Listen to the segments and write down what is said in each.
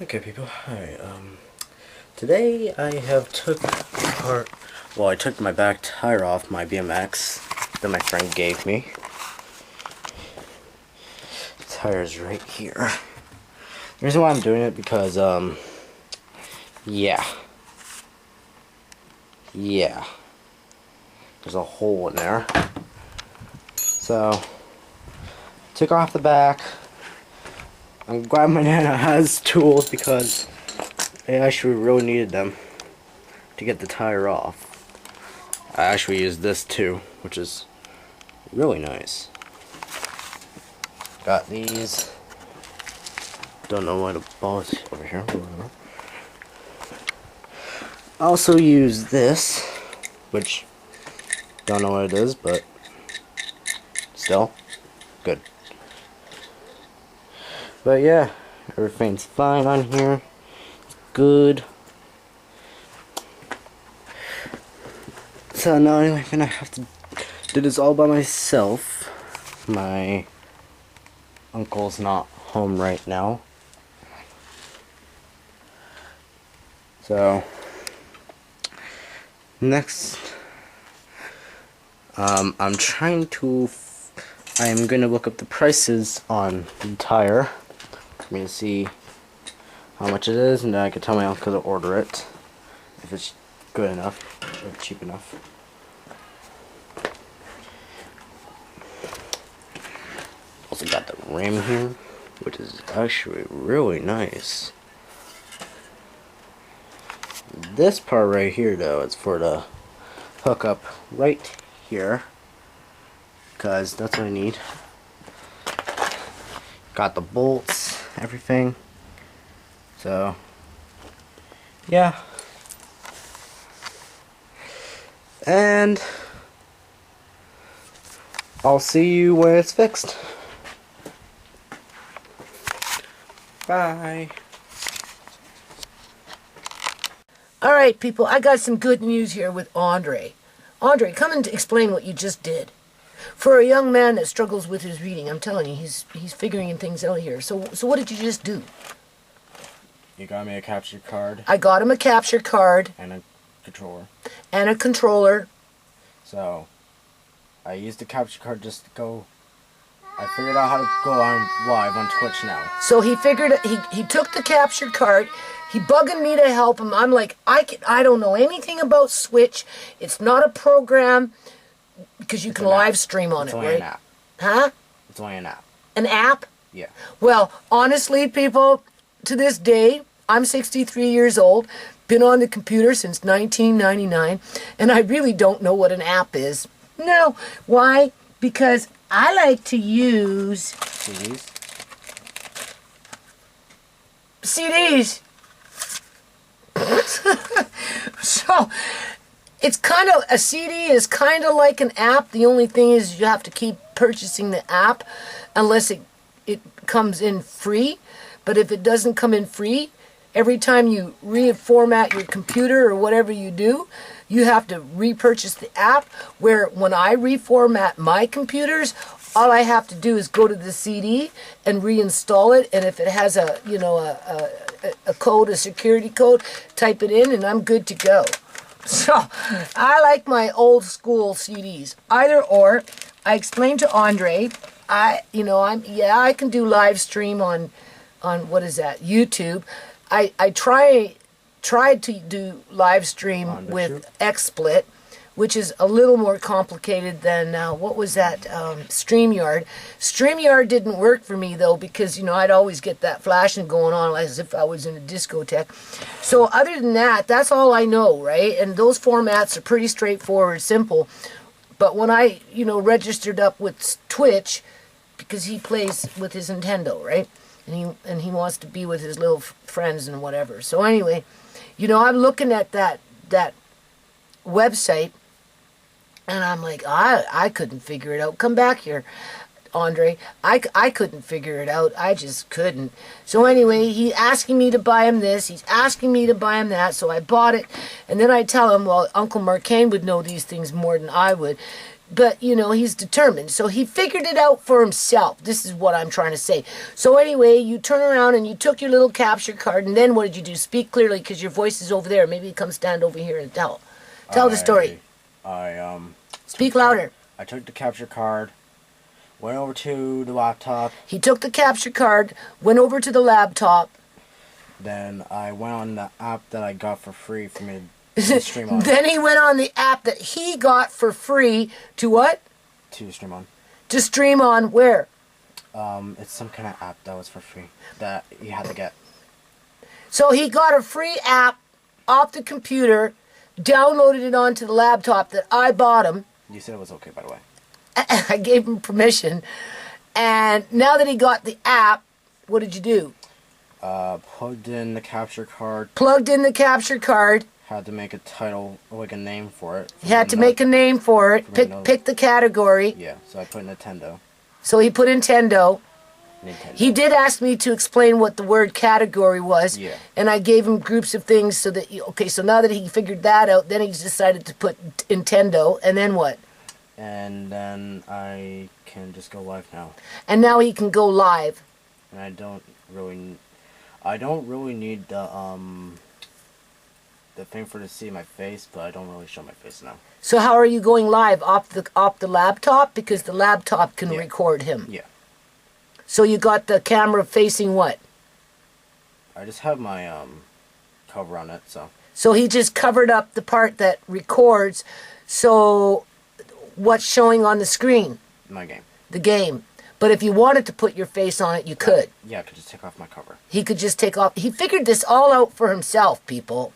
Okay, people. Hi. Today I have I took my back tire off my BMX that my friend gave me. The tire's right here. The reason why I'm doing it because, yeah. There's a hole in there. So, took off the back. I'm glad my Nana has tools because I actually really needed them to get the tire off. I actually used this too, which is really nice. Got these. Don't know what a ball is over here. I also use this, which don't know what it is, but still good. But yeah, everything's fine on here. Good. So now I'm gonna have to do this all by myself. My uncle's not home right now. So next, I'm gonna look up the prices on the tire for me to see how much it is, and then I can tell my uncle to order it if it's good enough or cheap enough. Also got the rim here, which is actually really nice. This part right here though is for the hookup right here, because that's what I need. Got the bolts, everything. So yeah, and I'll see you when it's fixed. Bye. Alright people, I got some good news here with Andre. Andre, come and explain what you just did. For a young man that struggles with his reading, I'm telling you, he's figuring things out here. So what did you just do? You got me a capture card. I got him a capture card. And a controller. And a controller. So, I used the capture card just to go. I figured out how to go on live on Twitch now. So he figured, he took the capture card. He bugging me to help him. I'm like, I don't know anything about Switch. It's not a program because you can live stream on it, right? It's only an app. Huh? It's only an app. An app? Yeah. Well, honestly, people, to this day, I'm 63 years old, been on the computer since 1999, and I really don't know what an app is. No. Why? Because I like to use CDs. So, it's kind of, a CD is kind of like an app. The only thing is you have to keep purchasing the app unless it comes in free. But if it doesn't come in free, every time you reformat your computer or whatever you do, you have to repurchase the app. Where when I reformat my computers, all I have to do is go to the CD and reinstall it, and if it has a code, a security code, type it in, and I'm good to go. So I like my old school CDs. Either or. I explained to Andre, I can do live stream on what is that, YouTube. I tried to do live stream with XSplit, which is a little more complicated than, what was that, StreamYard. StreamYard didn't work for me, though, because, I'd always get that flashing going on as if I was in a discotheque. So other than that, that's all I know, right? And those formats are pretty straightforward, simple. But when I, registered up with Twitch, because he plays with his Nintendo, right? And he wants to be with his little friends and whatever. So anyway, I'm looking at that website, and I'm like, I couldn't figure it out. Come back here, Andre. I couldn't figure it out. I just couldn't. So anyway, he's asking me to buy him this. He's asking me to buy him that. So I bought it. And then I tell him, well, Uncle Marcane would know these things more than I would. but you know, he's determined. So he figured it out for himself. This is what I'm trying to say. So anyway, you turn around and you took your little capture card, and then what did you do? Speak clearly, because your voice is over there. Maybe come stand over here and tell the story. Speak louder. I took the capture card, went over to the laptop. He took the capture card, went over to the laptop. Then I went on the app that I got for free for me to stream on. Then he went on the app that he got for free to what? To stream on. To stream on where? It's some kind of app that was for free that you had to get. So he got a free app off the computer, downloaded it onto the laptop that I bought him. You said it was okay, by the way. I gave him permission. And now that he got the app, what did you do? Plugged in the capture card. Plugged in the capture card. Had to make a title, like a name for it. He had to make a name for it. Pick the category. Yeah, so I put Nintendo. So he put Nintendo. Nintendo. He did ask me to explain what the word category was. Yeah. And I gave him groups of things so that, okay, so now that he figured that out, then he's decided to put Nintendo. And then what? And then I can just go live now. And now he can go live. And I don't really need the thing for to see my face, but I don't really show my face now. So how are you going live off the laptop? Because the laptop can record him. Yeah. So you got the camera facing what? I just have my cover on it, so. So he just covered up the part that records. So what's showing on the screen? My game. The game. But if you wanted to put your face on it, you could. Yeah, I could just take off my cover. He could just take off. He figured this all out for himself, people.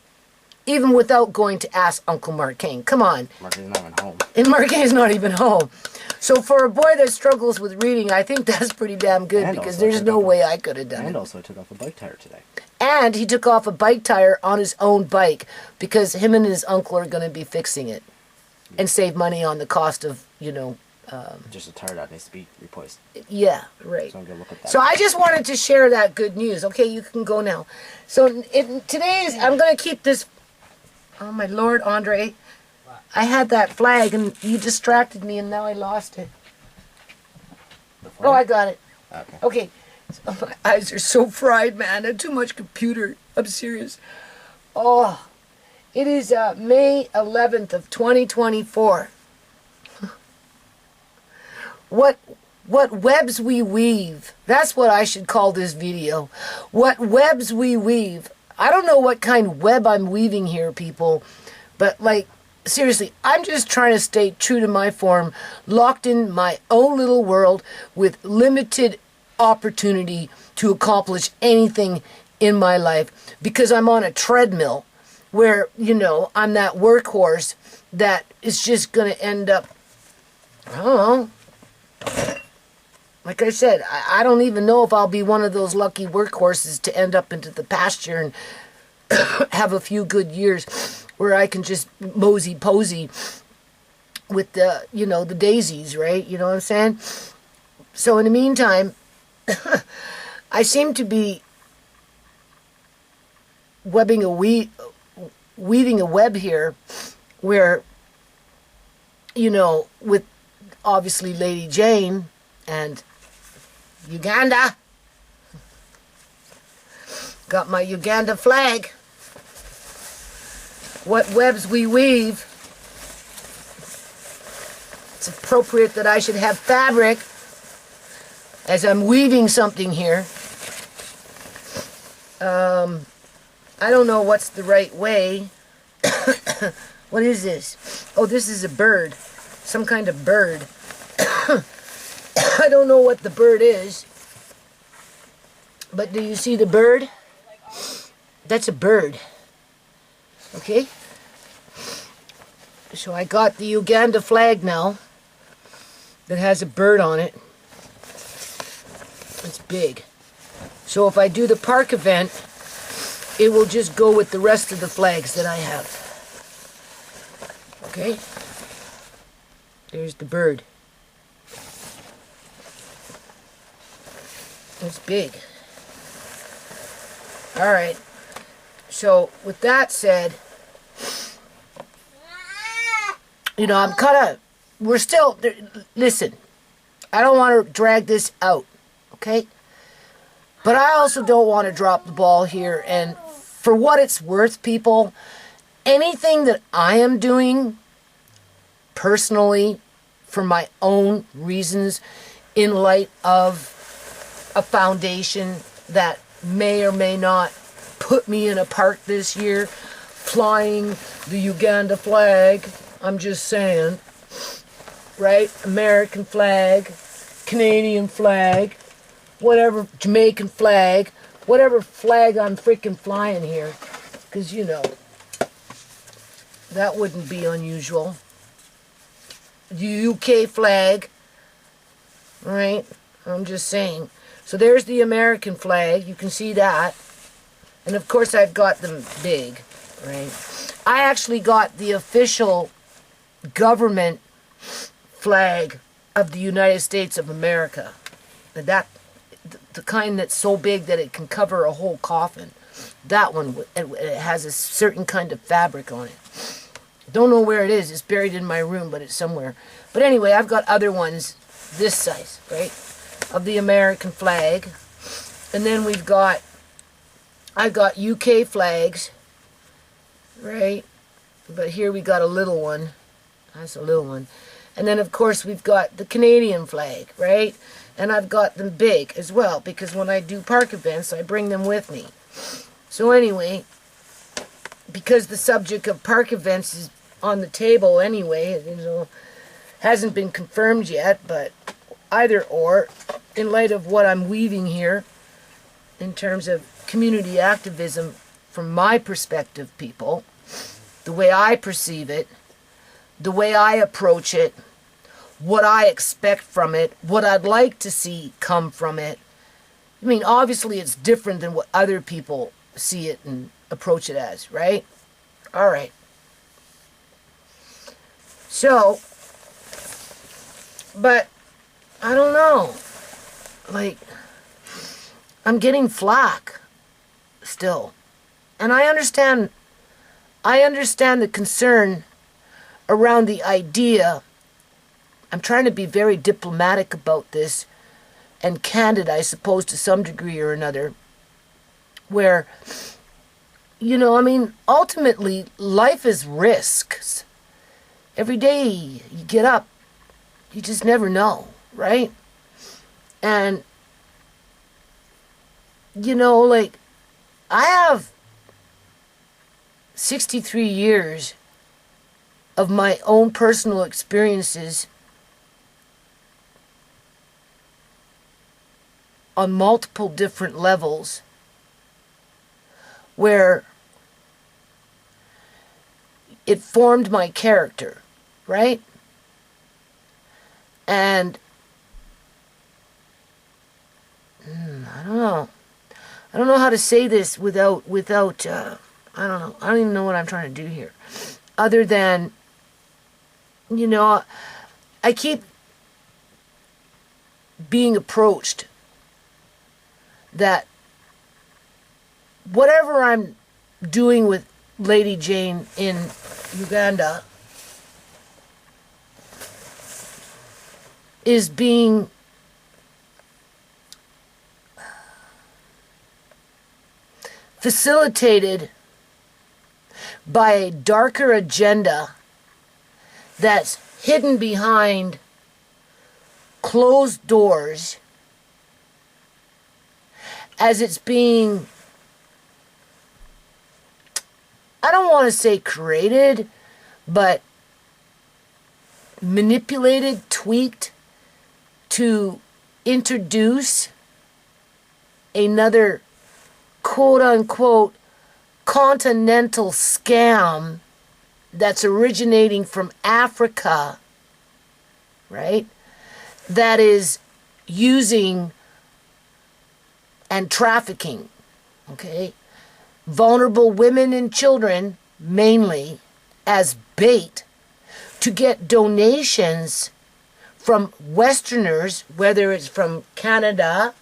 Even without going to ask Uncle Mark Kane. Come on. Mark is not even home. And Mark Kane's not even home. So for a boy that struggles with reading, I think that's pretty damn good, And because also there's no way I could have done it. And also I took off a bike tire today. And he took off a bike tire on his own bike, because him and his uncle are going to be fixing it. And save money on the cost of, you know... just a tire that needs to be replaced. Yeah, right. So I'm going to look at that. So I just wanted to share that good news. Okay, you can go now. So I'm going to keep this... Oh, my Lord, Andre. I had that flag, and you distracted me, and now I lost it. Oh, I got it. Okay. Okay. So my eyes are so fried, man. I had too much computer. I'm serious. Oh, it is May 11th of 2024. What webs we weave. That's what I should call this video. What webs we weave. I don't know what kind of web I'm weaving here, people. But, like, seriously, I'm just trying to stay true to my form, locked in my own little world with limited opportunity to accomplish anything in my life, because I'm on a treadmill where, you know, I'm that workhorse that is just going to end up, I don't know. Like I said, I don't even know if I'll be one of those lucky workhorses to end up into the pasture and have a few good years where I can just mosey-posey with the, you know, the daisies, right? You know what I'm saying? So in the meantime, I seem to be weaving a web here where, you know, with obviously Lady Jane and Uganda. Got my Uganda flag. What webs we weave. It's appropriate that I should have fabric as I'm weaving something here. I don't know what's the right way. What is this? Oh, this is a bird. Some kind of bird. I don't know what the bird is. But do you see the bird? That's a bird. Okay? So I got the Uganda flag now that has a bird on it. It's big. So if I do the park event, it will just go with the rest of the flags that I have. Okay? There's the bird. It's big. Alright. So, with that said, you know, I'm kind of we're still, listen, I don't want to drag this out, okay? But I also don't want to drop the ball here. And for what it's worth, people, anything that I am doing personally for my own reasons in light of a foundation that may or may not put me in a park this year flying the Uganda flag, I'm just saying, right? American flag, Canadian flag, whatever, Jamaican flag, whatever flag I'm freaking flying here, because, you know, that wouldn't be unusual. The UK flag, right? I'm just saying. So there's the American flag. You can see that. And of course I've got them big, right? I actually got the official government flag of the United States of America. That, the kind that's so big that it can cover a whole coffin. That one, it has a certain kind of fabric on it. Don't know where it is. It's buried in my room, but it's somewhere. But anyway, I've got other ones this size, right, of the American flag. And then I've got UK flags, right? But here we got a little one. That's a little one. And then, of course, we've got the Canadian flag, right? And I've got them big as well, because when I do park events, I bring them with me. So anyway, because the subject of park events is on the table anyway, you know, hasn't been confirmed yet, but either or, in light of what I'm weaving here, in terms of community activism from my perspective, people, the way I perceive it, the way I approach it, what I expect from it, what I'd like to see come from it. I mean, obviously it's different than what other people see it and approach it as, right? All right. So, but I don't know. Like, I'm getting flack still. And I understand the concern around the idea. I'm trying to be very diplomatic about this and candid, I suppose, to some degree or another, where, you know, I mean, ultimately, life is risks. Every day you get up, you just never know, right? And, you know, like, I have 63 years of my own personal experiences on multiple different levels where it formed my character, right? And I don't know. I don't know how to say this without I don't know. I don't even know what I'm trying to do here. Other than, you know, I keep being approached that whatever I'm doing with Lady Jane in Uganda is being facilitated by a darker agenda that's hidden behind closed doors, as it's being, I don't want to say created, but manipulated, tweaked to introduce another quote-unquote continental scam that's originating from Africa, right? That is using and trafficking, okay, vulnerable women and children, mainly, as bait to get donations from Westerners, whether it's from Canada,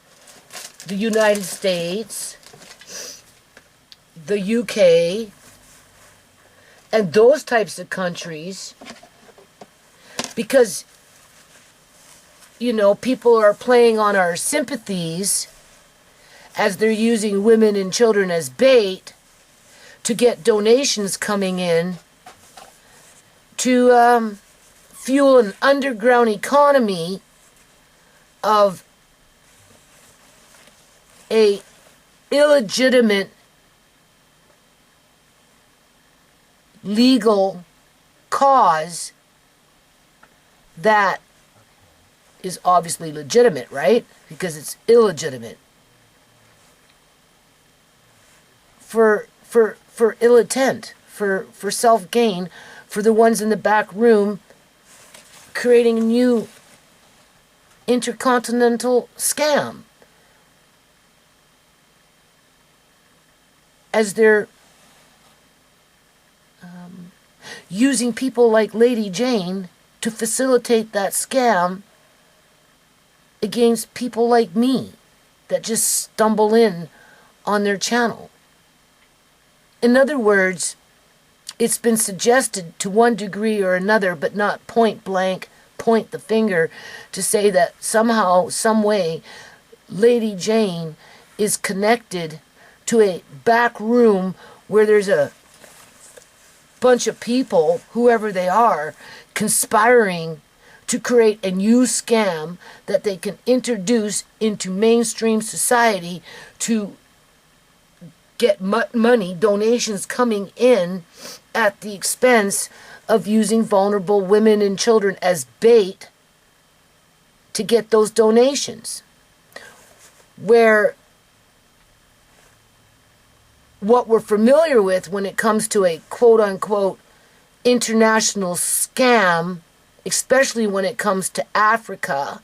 the United States, the UK, and those types of countries, Because, people are playing on our sympathies as they're using women and children as bait to get donations coming in to fuel an underground economy of a illegitimate legal cause that is obviously legitimate, right? Because it's illegitimate. For ill intent, for self-gain, for the ones in the back room creating a new intercontinental scam. As they're using people like Lady Jane to facilitate that scam against people like me that just stumble in on their channel. In other words, it's been suggested to one degree or another, but not point blank, point the finger to say that somehow, some way, Lady Jane is connected to a back room where there's a bunch of people, whoever they are, conspiring to create a new scam that they can introduce into mainstream society to get money, donations coming in at the expense of using vulnerable women and children as bait to get those donations. Where what we're familiar with when it comes to a quote-unquote international scam, especially when it comes to Africa,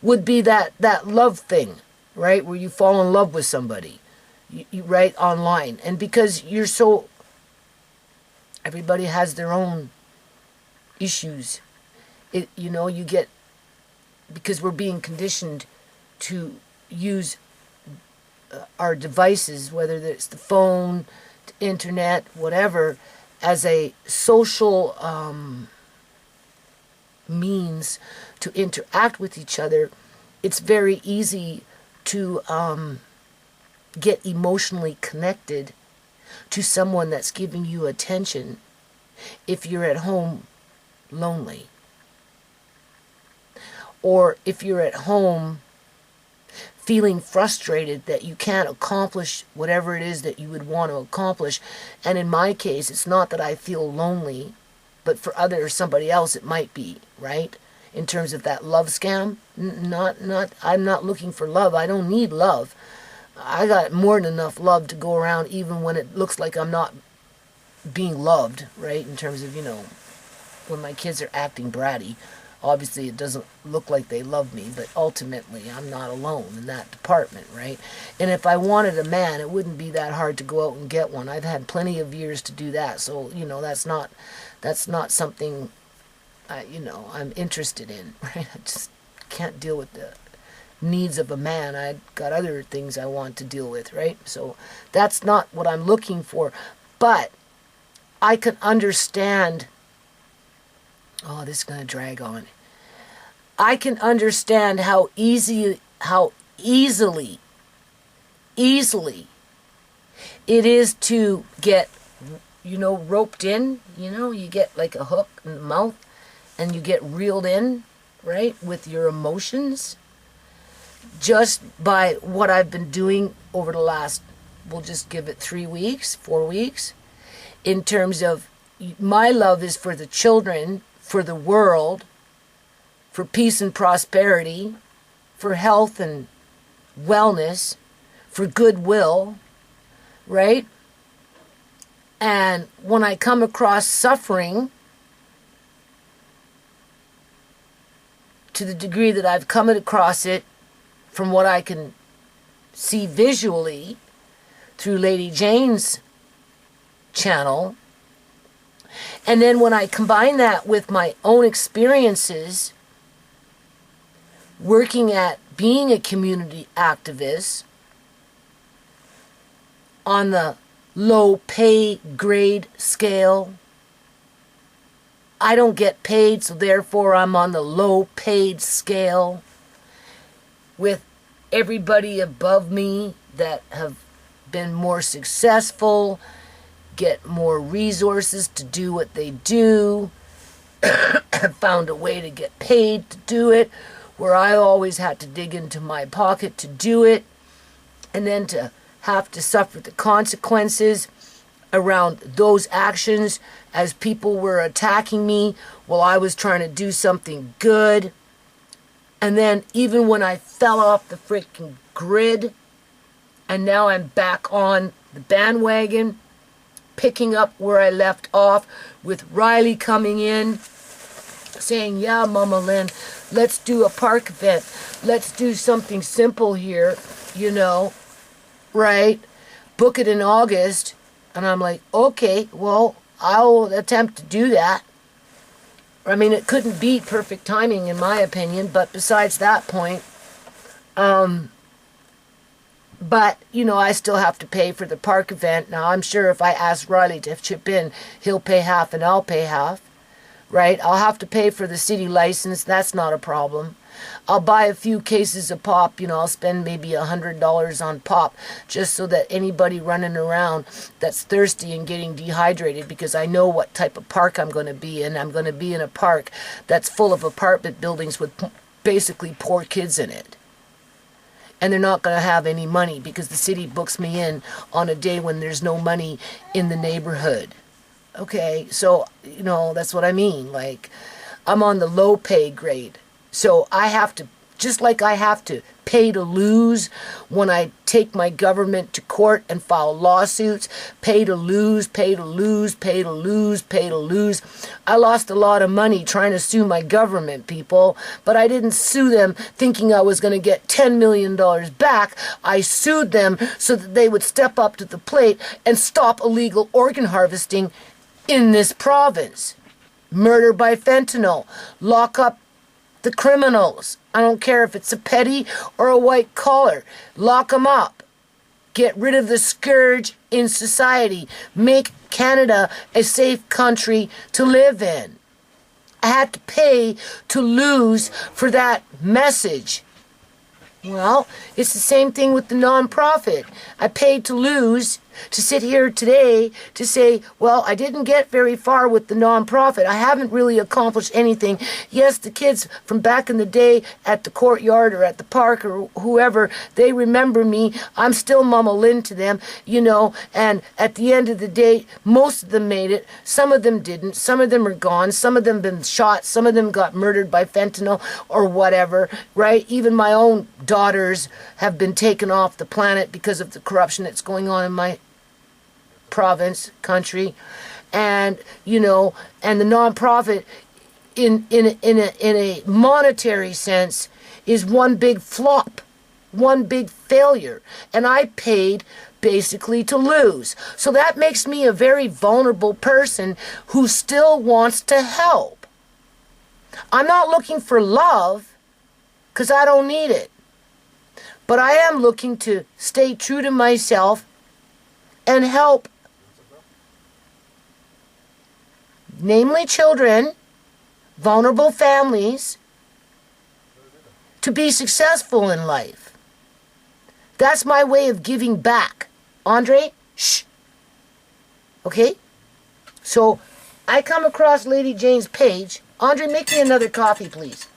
would be that love thing, right? Where you fall in love with somebody, you write online. And because you're so... Everybody has their own issues. You get... Because we're being conditioned to use our devices, whether it's the phone, the internet, whatever, as a social means to interact with each other. It's very easy to get emotionally connected to someone that's giving you attention if you're at home lonely. Or if you're at home feeling frustrated that you can't accomplish whatever it is that you would want to accomplish. And in my case, it's not that I feel lonely, but for somebody else it might be, right? In terms of that love scam, I'm not looking for love. I don't need love. I got more than enough love to go around even when it looks like I'm not being loved, right? In terms of, when my kids are acting bratty. Obviously, it doesn't look like they love me, but ultimately, I'm not alone in that department, right? And if I wanted a man, it wouldn't be that hard to go out and get one. I've had plenty of years to do that, so that's not something, I'm interested in, right? I just can't deal with the needs of a man. I've got other things I want to deal with, right? So that's not what I'm looking for, but I can understand. Oh, this is going to drag on. I can understand how easily it is to get, roped in. You get like a hook in the mouth and you get reeled in, right, with your emotions. Just by what I've been doing over the last, we'll just give it 3 weeks, 4 weeks, in terms of my love is for the children, for the world, for peace and prosperity, for health and wellness, for goodwill, right? And when I come across suffering, to the degree that I've come across it from what I can see visually through Lady Jane's channel, and then when I combine that with my own experiences working at being a community activist on the low pay grade scale, I don't get paid, so therefore I'm on the low paid scale with everybody above me that have been more successful, get more resources to do what they do, have found a way to get paid to do it, where I always had to dig into my pocket to do it, and then to have to suffer the consequences around those actions as people were attacking me while I was trying to do something good. And then even when I fell off the freaking grid, and now I'm back on the bandwagon, picking up where I left off with Riley coming in, saying, yeah, Mama Lynn, let's do a park event. Let's do something simple here, you know, right? Book it in August. And I'm like, okay, well, I'll attempt to do that. I mean, it couldn't beat perfect timing, in my opinion, but besides that point, but, you know, I still have to pay for the park event. Now, I'm sure if I ask Riley to chip in, he'll pay half and I'll pay half, right? I'll have to pay for the city license. That's not a problem. I'll buy a few cases of pop, you know, I'll spend maybe $100 on pop just so that anybody running around that's thirsty and getting dehydrated, because I know what type of park I'm going to be in. I'm going to be in a park that's full of apartment buildings with basically poor kids in it. And they're not going to have any money because the city books me in on a day when there's no money in the neighborhood. Okay, so, you know, that's what I mean. Like, I'm on the low pay grade. So I have to, just like I have to pay to lose when I take my government to court and file lawsuits, pay to lose, pay to lose, pay to lose, pay to lose. I lost a lot of money trying to sue my government, people, but I didn't sue them thinking I was going to get $10 million back. I sued them so that they would step up to the plate and stop illegal organ harvesting in this province. Murder by fentanyl. Lock up the criminals. I don't care if it's a petty or a white collar. Lock them up. Get rid of the scourge in society. Make Canada a safe country to live in. I had to pay to lose for that message. Well, it's the same thing with the nonprofit. I paid to lose to sit here today to say, well, I didn't get very far with the nonprofit. I haven't really accomplished anything. Yes, the kids from back in the day at the courtyard or at the park or whoever, they remember me. I'm still Mama Lynn to them, you know, and at the end of the day, most of them made it. Some of them didn't. Some of them are gone. Some of them been shot. Some of them got murdered by fentanyl or whatever, right? Even my own daughters have been taken off the planet because of the corruption that's going on in my province, country, and you know, and the nonprofit in a monetary sense is one big flop, one big failure, and I paid basically to lose. So that makes me a very vulnerable person who still wants to help. I'm not looking for love because I don't need it, but I am looking to stay true to myself and help, namely children, vulnerable families, to be successful in life. That's my way of giving back. Andre, shh. Okay? So, I come across Lady Jane's page. Andre, make me another coffee, please.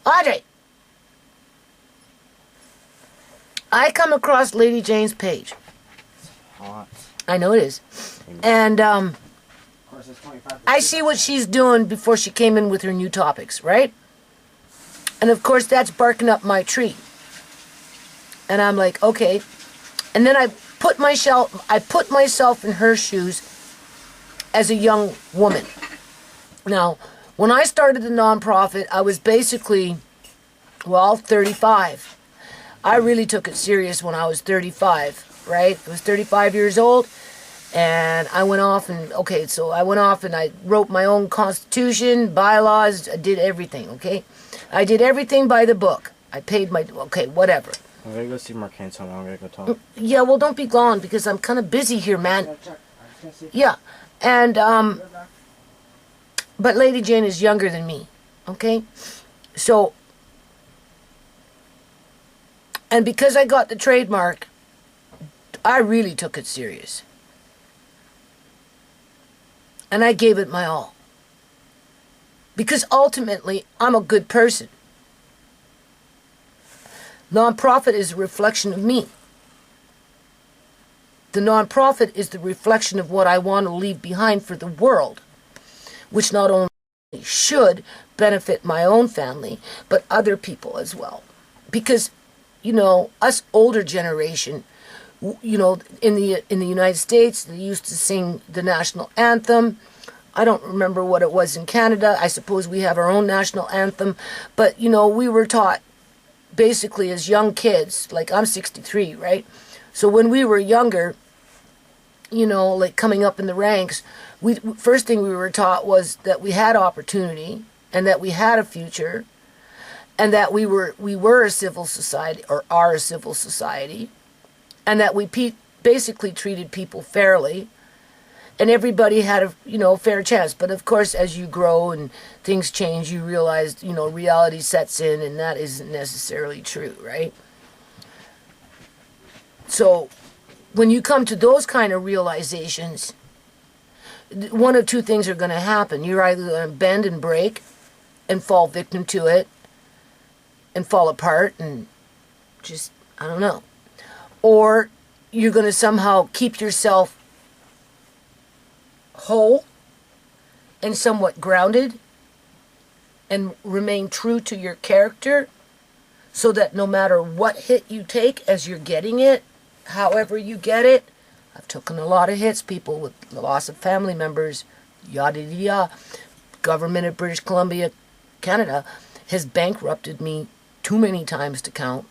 Andre! I come across Lady Jane's page. It's hot. I know it is. And Of course, it's 25 I see what she's doing before she came in with her new topics, right? And of course, that's barking up my tree. And I'm like, okay. And then I put myself in her shoes as a young woman. Now, when I started the nonprofit, I was basically, well, 35. I really took it serious when I was 35, right? I was 35 years old, and I went off and, I wrote my own constitution, bylaws, I did everything, okay? I did everything by the book. I paid my, whatever. I'm gonna go see Mark Anton. I'm gonna go talk. Yeah, well, don't be gone, because I'm kind of busy here, man. Yeah, And, but Lady Jane is younger than me, okay? So, and because I got the trademark, I really took it serious. And I gave it my all. Because ultimately, I'm a good person. Nonprofit is a reflection of me. The nonprofit is the reflection of what I want to leave behind for the world, which not only should benefit my own family, but other people as well. Because, you know, us older generation, you know, in the United States, they used to sing the national anthem. I don't remember what it was in Canada. I suppose we have our own national anthem. But, you know, we were taught basically as young kids, like I'm 63, right? So when we were younger, you know, like coming up in the ranks, first thing we were taught was that we had opportunity and that we had a future and that we were a civil society or are a civil society and that we basically treated people fairly and everybody had a, you know, fair chance. But of course, as you grow and things change, you realize, you know, reality sets in and that isn't necessarily true, right? So when you come to those kind of realizations, one of two things are going to happen. You're either going to bend and break and fall victim to it and fall apart and just, I don't know. Or you're going to somehow keep yourself whole and somewhat grounded and remain true to your character so that no matter what hit you take as you're getting it, however you get it, I've taken a lot of hits, people with the loss of family members, yada yada. Government of British Columbia, Canada, has bankrupted me too many times to count.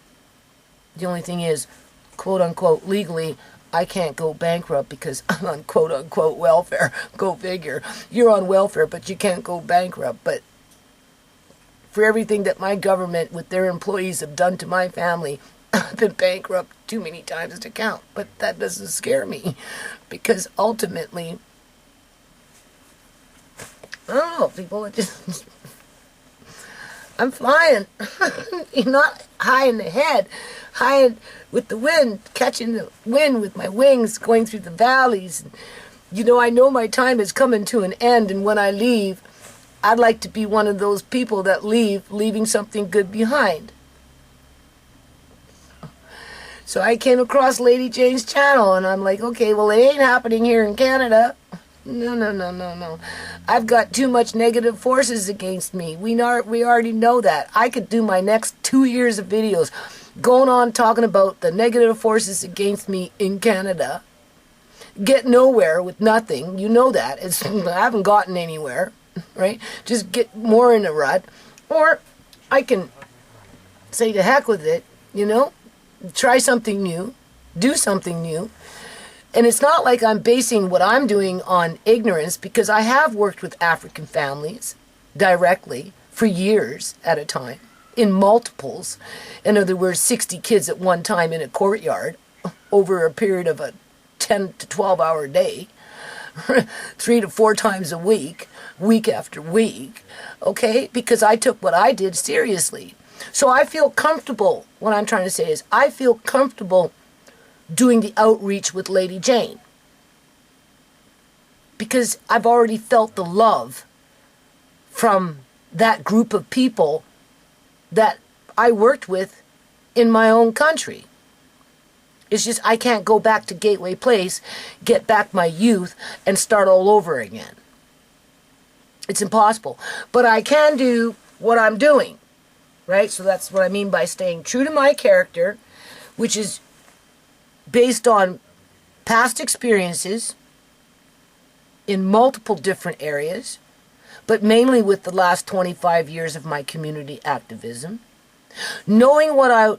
The only thing is, quote unquote, legally, I can't go bankrupt because I'm on quote unquote welfare. Go figure. You're on welfare, but you can't go bankrupt. But for everything that my government with their employees have done to my family, I've been bankrupt too many times to count. But that doesn't scare me because ultimately, I don't know, people, it just, I'm flying. You're not high in the head, high with the wind, catching the wind with my wings, going through the valleys. You know, I know my time is coming to an end, and when I leave, I'd like to be one of those people that leaving something good behind. So I came across Lady Jane's channel, and I'm like, okay, well, it ain't happening here in Canada. No. I've got too much negative forces against me. We already know that. I could do my next 2 years of videos going on talking about the negative forces against me in Canada. Get nowhere with nothing. You know that. I haven't gotten anywhere, right? Just get more in a rut. Or I can say to heck with it, you know? Try something new. Do something new. And it's not like I'm basing what I'm doing on ignorance, because I have worked with African families directly for years at a time, in multiples. In other words, 60 kids at one time in a courtyard over a period of a 10 to 12 hour day, 3 to 4 times a week, week after week, okay? Because I took what I did seriously. So I feel comfortable, what I'm trying to say is, I feel comfortable doing the outreach with Lady Jane, because I've already felt the love from that group of people that I worked with in my own country. It's just I can't go back to Gateway Place, get back my youth, and start all over again. It's impossible. But I can do what I'm doing, right? So that's what I mean by staying true to my character, which is based on past experiences in multiple different areas, but mainly with the last 25 years of my community activism. Knowing what I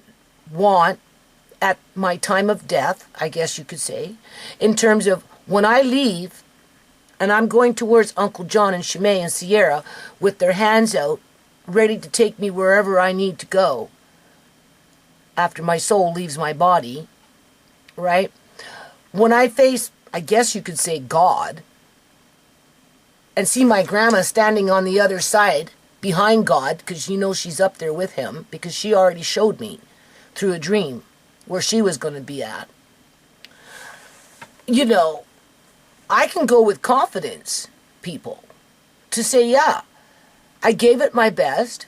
want at my time of death, I guess you could say, in terms of when I leave and I'm going towards Uncle John and Shimei and Sierra with their hands out, ready to take me wherever I need to go after my soul leaves my body, right? When I face, I guess you could say, God, and see my grandma standing on the other side behind God, because you know she's up there with him, because she already showed me through a dream where she was going to be at. You know, I can go with confidence, people, to say, yeah, I gave it my best.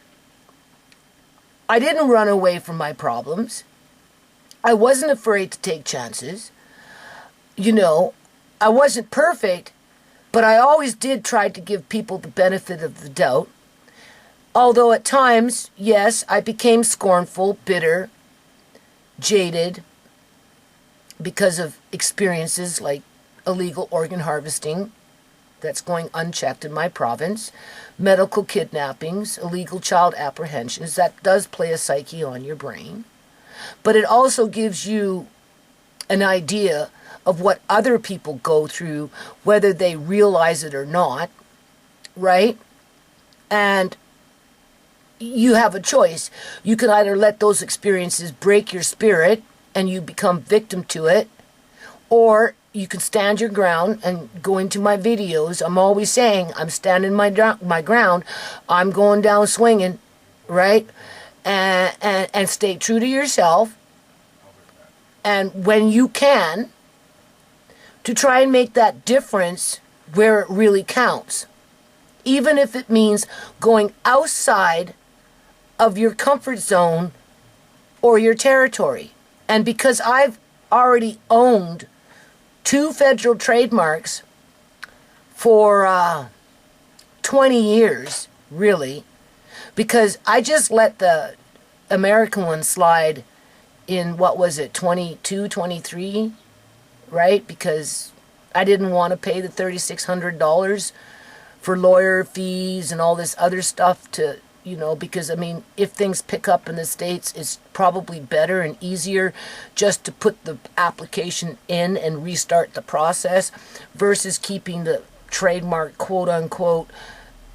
I didn't run away from my problems. I wasn't afraid to take chances. You know, I wasn't perfect, but I always did try to give people the benefit of the doubt. Although at times, yes, I became scornful, bitter, jaded because of experiences like illegal organ harvesting that's going unchecked in my province, medical kidnappings, illegal child apprehensions. That does play a psyche on your brain. But it also gives you an idea of what other people go through, whether they realize it or not, right? And you have a choice. You can either let those experiences break your spirit and you become victim to it, or you can stand your ground and go into my videos. I'm always saying, I'm standing my ground. I'm going down swinging, right? And stay true to yourself. And when you can, to try and make that difference where it really counts. Even if it means going outside of your comfort zone or your territory. And because I've already owned 2 federal trademarks for 20 years, really, because I just let the American one slide in, what was it, 22, 23, right? Because I didn't want to pay the $3,600 for lawyer fees and all this other stuff to, you know, because, I mean, if things pick up in the States, it's probably better and easier just to put the application in and restart the process versus keeping the trademark, quote unquote,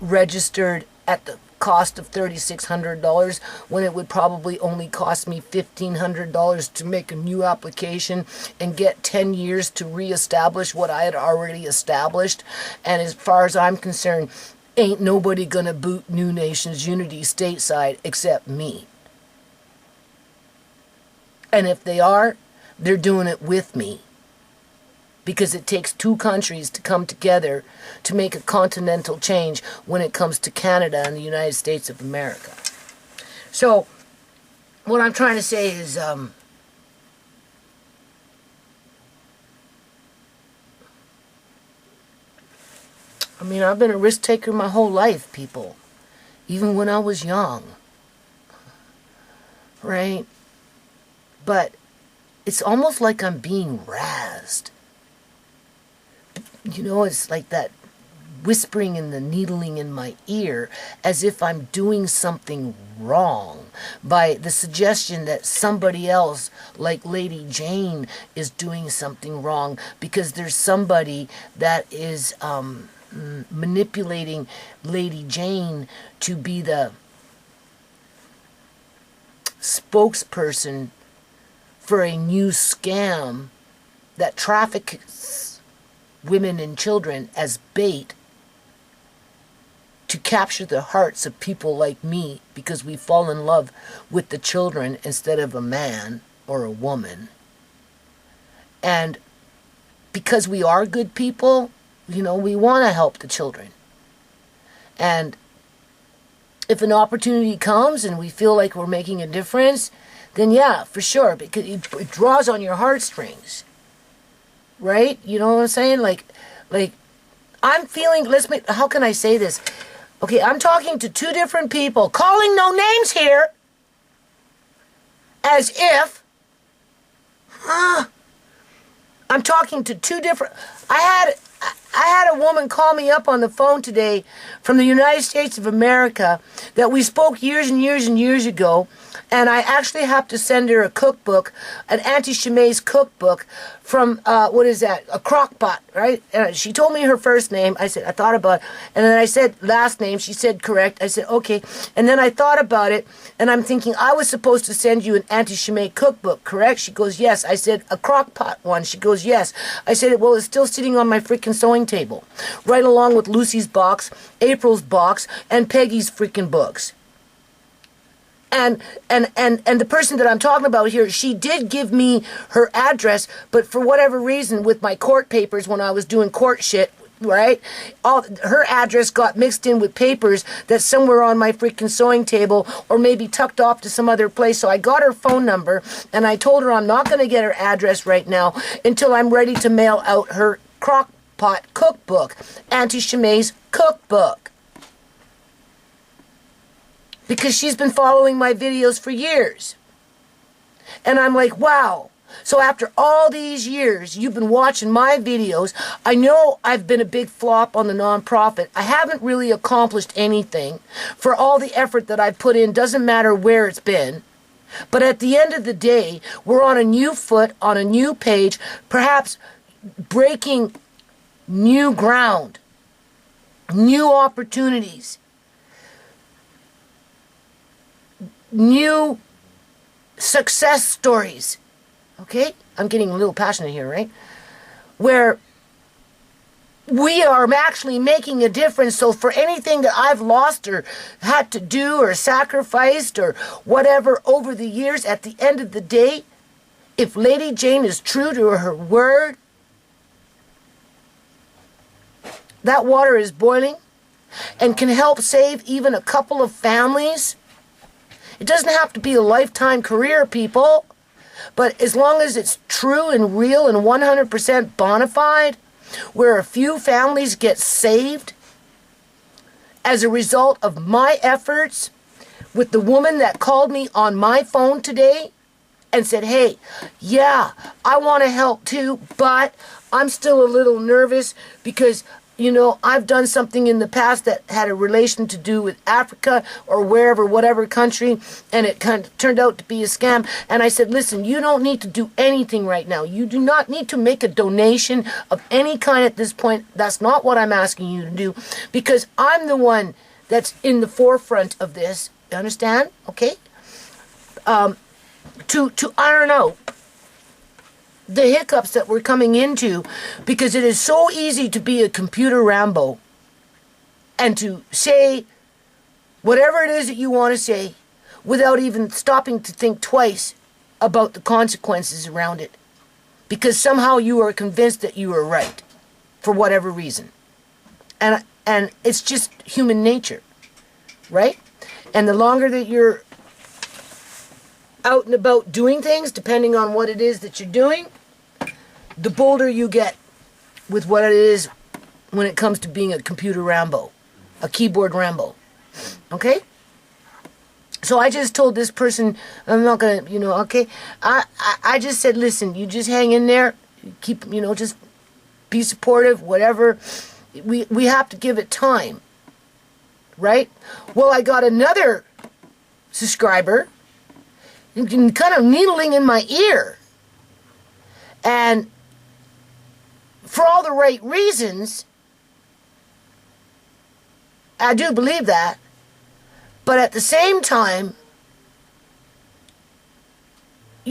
registered at the cost of $3,600 when it would probably only cost me $1,500 to make a new application and get 10 years to reestablish what I had already established. And as far as I'm concerned, ain't nobody gonna boot New Nations Unity stateside except me. And if they are, they're doing it with me. Because it takes 2 countries to come together to make a continental change when it comes to Canada and the United States of America. So, what I'm trying to say is, I mean, I've been a risk taker my whole life, people. Even when I was young. Right? But it's almost like I'm being razzed. You know, it's like that whispering and the needling in my ear as if I'm doing something wrong by the suggestion that somebody else, like Lady Jane, is doing something wrong because there's somebody that is manipulating Lady Jane to be the spokesperson for a new scam that traffics women and children as bait to capture the hearts of people like me because we fall in love with the children instead of a man or a woman. And because we are good people, you know, we want to help the children. And if an opportunity comes and we feel like we're making a difference, then yeah, for sure, because it draws on your heartstrings. Right? You know what I'm saying? Like I'm feeling, how can I say this? Okay, I'm talking to 2 different people, calling no names here, as if, I'm talking to 2 different, I had a woman call me up on the phone today from the United States of America that we spoke years and years and years ago, And I actually have to send her a cookbook, an Auntie Shemay's cookbook from, what is that, a crock pot, right? She told me her first name. I said, I thought about it. And then I said last name. She said correct. I said, okay. And then I thought about it, and I'm thinking, I was supposed to send you an Auntie Shemay cookbook, correct? She goes, yes. I said, a crock pot one. She goes, yes. I said, well, it's still sitting on my freaking sewing table, right along with Lucy's box, April's box, and Peggy's freaking books. And the person that I'm talking about here, she did give me her address, but for whatever reason, with my court papers when I was doing court shit, right, her address got mixed in with papers that's somewhere on my freaking sewing table, or maybe tucked off to some other place. So I got her phone number, and I told her I'm not going to get her address right now until I'm ready to mail out her crock pot cookbook, Auntie Shemay's cookbook. Because she's been following my videos for years. And I'm like, wow. So after all these years, you've been watching my videos. I know I've been a big flop on the nonprofit. I haven't really accomplished anything for all the effort that I've put in. Doesn't matter where it's been. But at the end of the day, we're on a new foot, on a new page, perhaps breaking new ground, new opportunities, new success stories. Okay? I'm getting a little passionate here, right? Where we are actually making a difference. So for anything that I've lost or had to do or sacrificed or whatever over the years, at the end of the day, if Lady Jane is true to her word, that water is boiling and can help save even a couple of families. It doesn't have to be a lifetime career, people. But as long as it's true and real and 100% bona fide, where a few families get saved as a result of my efforts with the woman that called me on my phone today and said, hey, yeah, I want to help too, but I'm still a little nervous because you know, I've done something in the past that had a relation to do with Africa or wherever, whatever country, and it kind of turned out to be a scam. And I said, listen, you don't need to do anything right now. You do not need to make a donation of any kind at this point. That's not what I'm asking you to do, because I'm the one that's in the forefront of this. You understand? Okay? To iron out the hiccups that we're coming into, because it is so easy to be a computer Rambo and to say whatever it is that you want to say without even stopping to think twice about the consequences around it, because somehow you are convinced that you are right for whatever reason. And it's just human nature, right? And the longer that you're out and about doing things, depending on what it is that you're doing, the bolder you get with what it is when it comes to being a computer Rambo, a keyboard Rambo. Okay? So I just told this person, I'm not going to, you know, okay? I just said, listen, you just hang in there, keep, you know, just be supportive, whatever. We have to give it time, right? Well, I got another subscriber kind of needling in my ear. And for all the right reasons, I do believe that. But at the same time,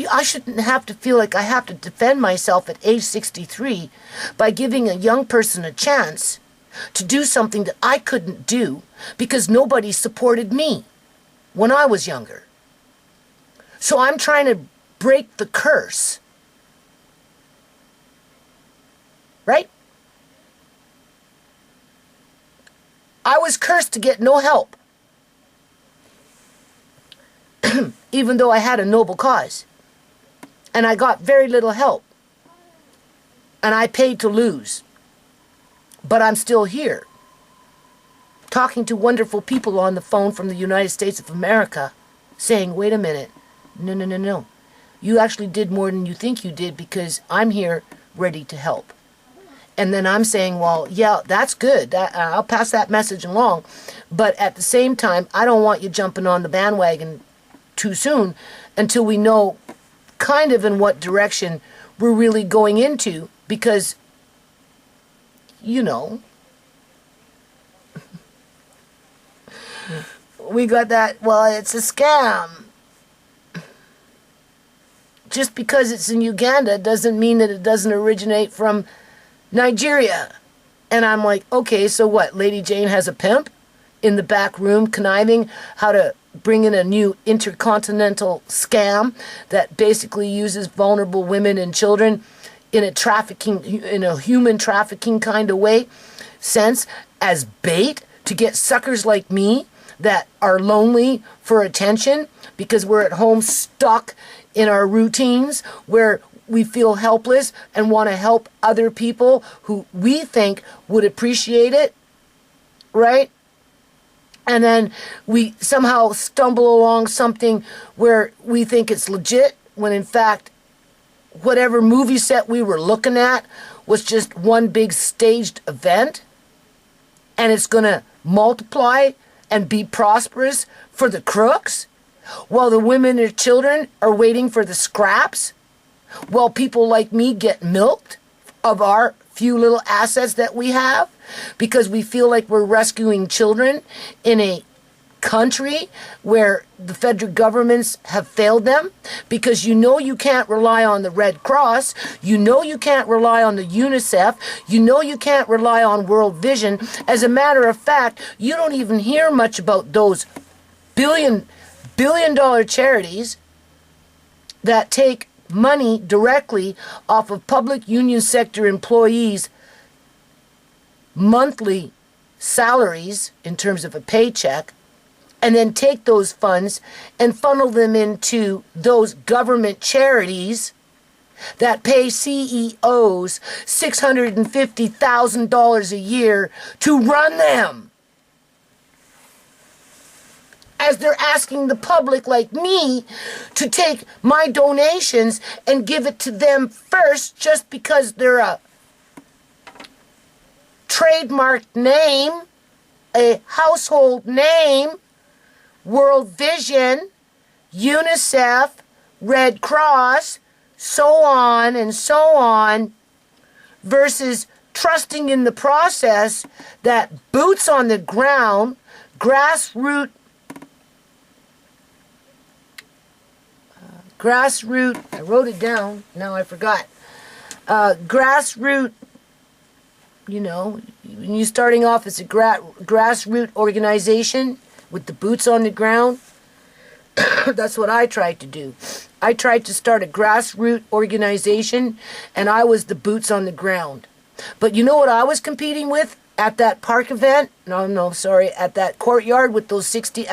I shouldn't have to feel like I have to defend myself at age 63 by giving a young person a chance to do something that I couldn't do because nobody supported me when I was younger. So I'm trying to break the curse. Right? I was cursed to get no help. Even though I had a noble cause. And I got very little help. And I paid to lose. But I'm still here. Talking to wonderful people on the phone from the United States of America. Saying, wait a minute. No. You actually did more than you think you did, because I'm here ready to help. And then I'm saying, well, yeah, that's good. I'll pass that message along. But at the same time, I don't want you jumping on the bandwagon too soon until we know kind of in what direction we're really going into, because, you know, we got that, well, it's a scam. Just because it's in Uganda doesn't mean that it doesn't originate from Nigeria. And I'm like, okay, so what? Lady Jane has a pimp in the back room conniving how to bring in a new intercontinental scam that basically uses vulnerable women and children in a human trafficking kind of sense as bait to get suckers like me that are lonely for attention because we're at home stuck in our routines where we feel helpless and want to help other people who we think would appreciate it, right? And then we somehow stumble along something where we think it's legit, when in fact, whatever movie set we were looking at was just one big staged event, and it's going to multiply and be prosperous for the crooks, while the women and children are waiting for the scraps, while people like me get milked of our few little assets that we have because we feel like we're rescuing children in a country where the federal governments have failed them, because you can't rely on the Red Cross, you can't rely on the UNICEF, you can't rely on World Vision. As a matter of fact, you don't even hear much about those billion dollar charities that take money directly off of public union sector employees' monthly salaries in terms of a paycheck, and then take those funds and funnel them into those government charities that pay CEOs $650,000 a year to run them. As they're asking the public like me to take my donations and give it to them first just because they're a trademarked name, a household name, World Vision, UNICEF, Red Cross, so on and so on, versus trusting in the process that boots on the ground, grassroots, I wrote it down, now I forgot. Grassroots, when you're starting off as a grassroots organization with the boots on the ground, that's what I tried to do. I tried to start a grassroots organization, and I was the boots on the ground. But you know what I was competing with at that park event? At that courtyard with those 60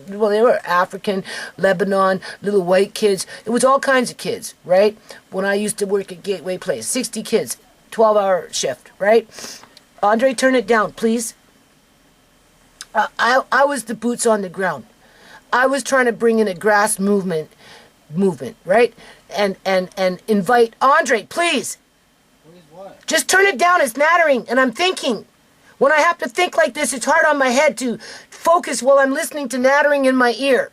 they were African, Lebanon, little white kids. It was all kinds of kids, right? When I used to work at Gateway Place, 60 kids, 12-hour shift, right? Andre, turn it down, please. I was the boots on the ground. I was trying to bring in a grass movement, right? And invite Andre, please. Please what? Just turn it down. It's nattering, and I'm thinking. When I have to think like this, it's hard on my head to focus while I'm listening to nattering in my ear.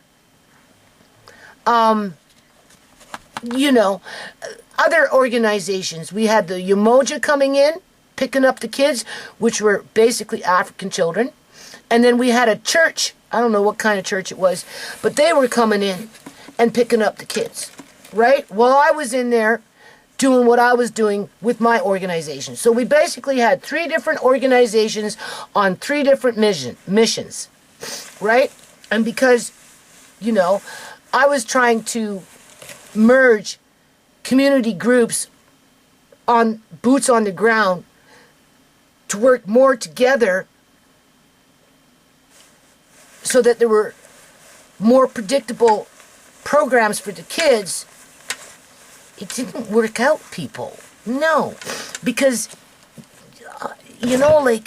Other organizations. We had the Umoja coming in, picking up the kids, which were basically African children. And then we had a church. I don't know what kind of church it was, but they were coming in and picking up the kids, right? While I was in there doing what I was doing with my organization. So we basically had 3 different organizations on 3 different missions, right? And because, I was trying to merge community groups on boots on the ground to work more together so that there were more predictable programs for the kids, it didn't work out, people. No. Because, the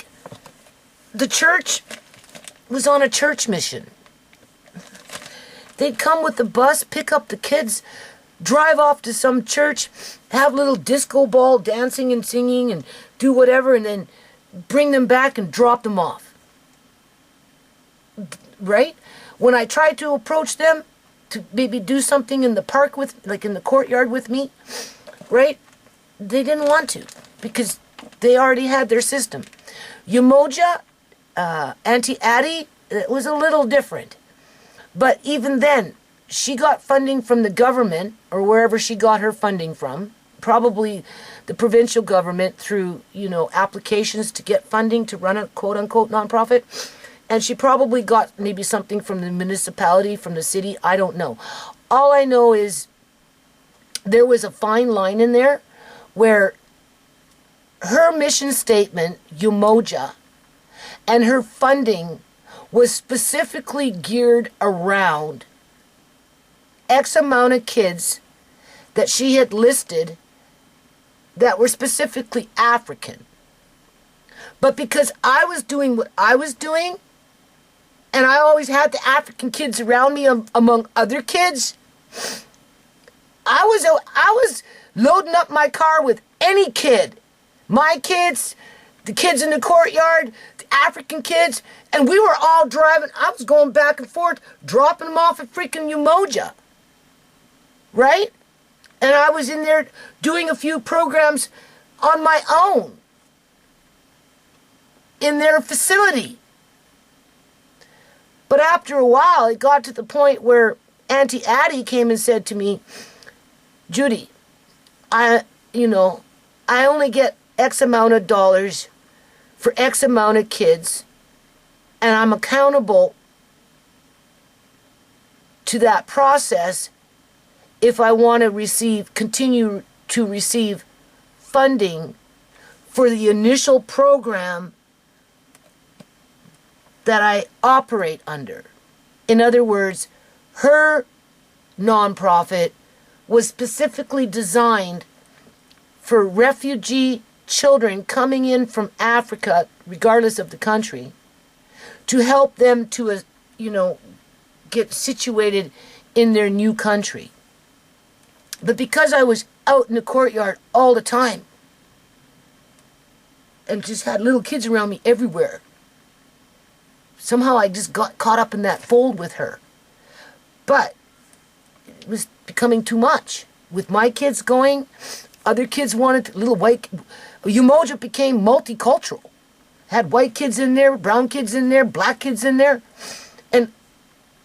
church was on a church mission. They'd come with the bus, pick up the kids, drive off to some church, have little disco ball dancing and singing and do whatever, and then bring them back and drop them off. Right? When I tried to approach them, to maybe do something in the park with, like in the courtyard with me, right? They didn't want to because they already had their system. Umoja, Auntie Addie, it was a little different. But even then, she got funding from the government or wherever she got her funding from, probably the provincial government through, applications to get funding to run a quote-unquote nonprofit. And she probably got maybe something from the municipality, from the city. I don't know. All I know is there was a fine line in there where her mission statement, Umoja, and her funding was specifically geared around X amount of kids that she had listed that were specifically African. But because I was doing what I was doing, and I always had the African kids around me among other kids, I was loading up my car with any kid. My kids, the kids in the courtyard, the African kids, and we were all driving. I was going back and forth, dropping them off at freaking Umoja. Right? And I was in there doing a few programs on my own in their facility. But after a while, it got to the point where Auntie Addie came and said to me, Judy, I only get X amount of dollars for X amount of kids, and I'm accountable to that process if I want to continue to receive funding for the initial program that I operate under. In other words, her nonprofit was specifically designed for refugee children coming in from Africa, regardless of the country, to help them to, get situated in their new country. But because I was out in the courtyard all the time and just had little kids around me everywhere, somehow I just got caught up in that fold with her. But it was becoming too much. With my kids going, other kids wanted little white... Umoja became multicultural. Had white kids in there, brown kids in there, black kids in there. And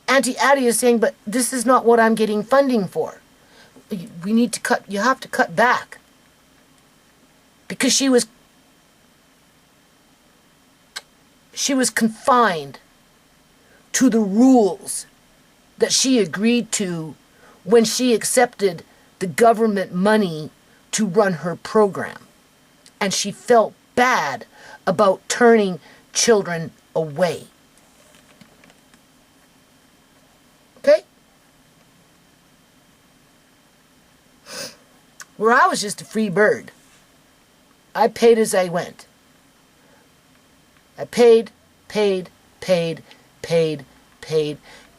Auntie Addie is saying, but this is not what I'm getting funding for. We need to cut... You have to cut back. Because she was confined to the rules that she agreed to when she accepted the government money to run her program. And she felt bad about turning children away. Okay? Where I was just a free bird. I paid as I went. I paid,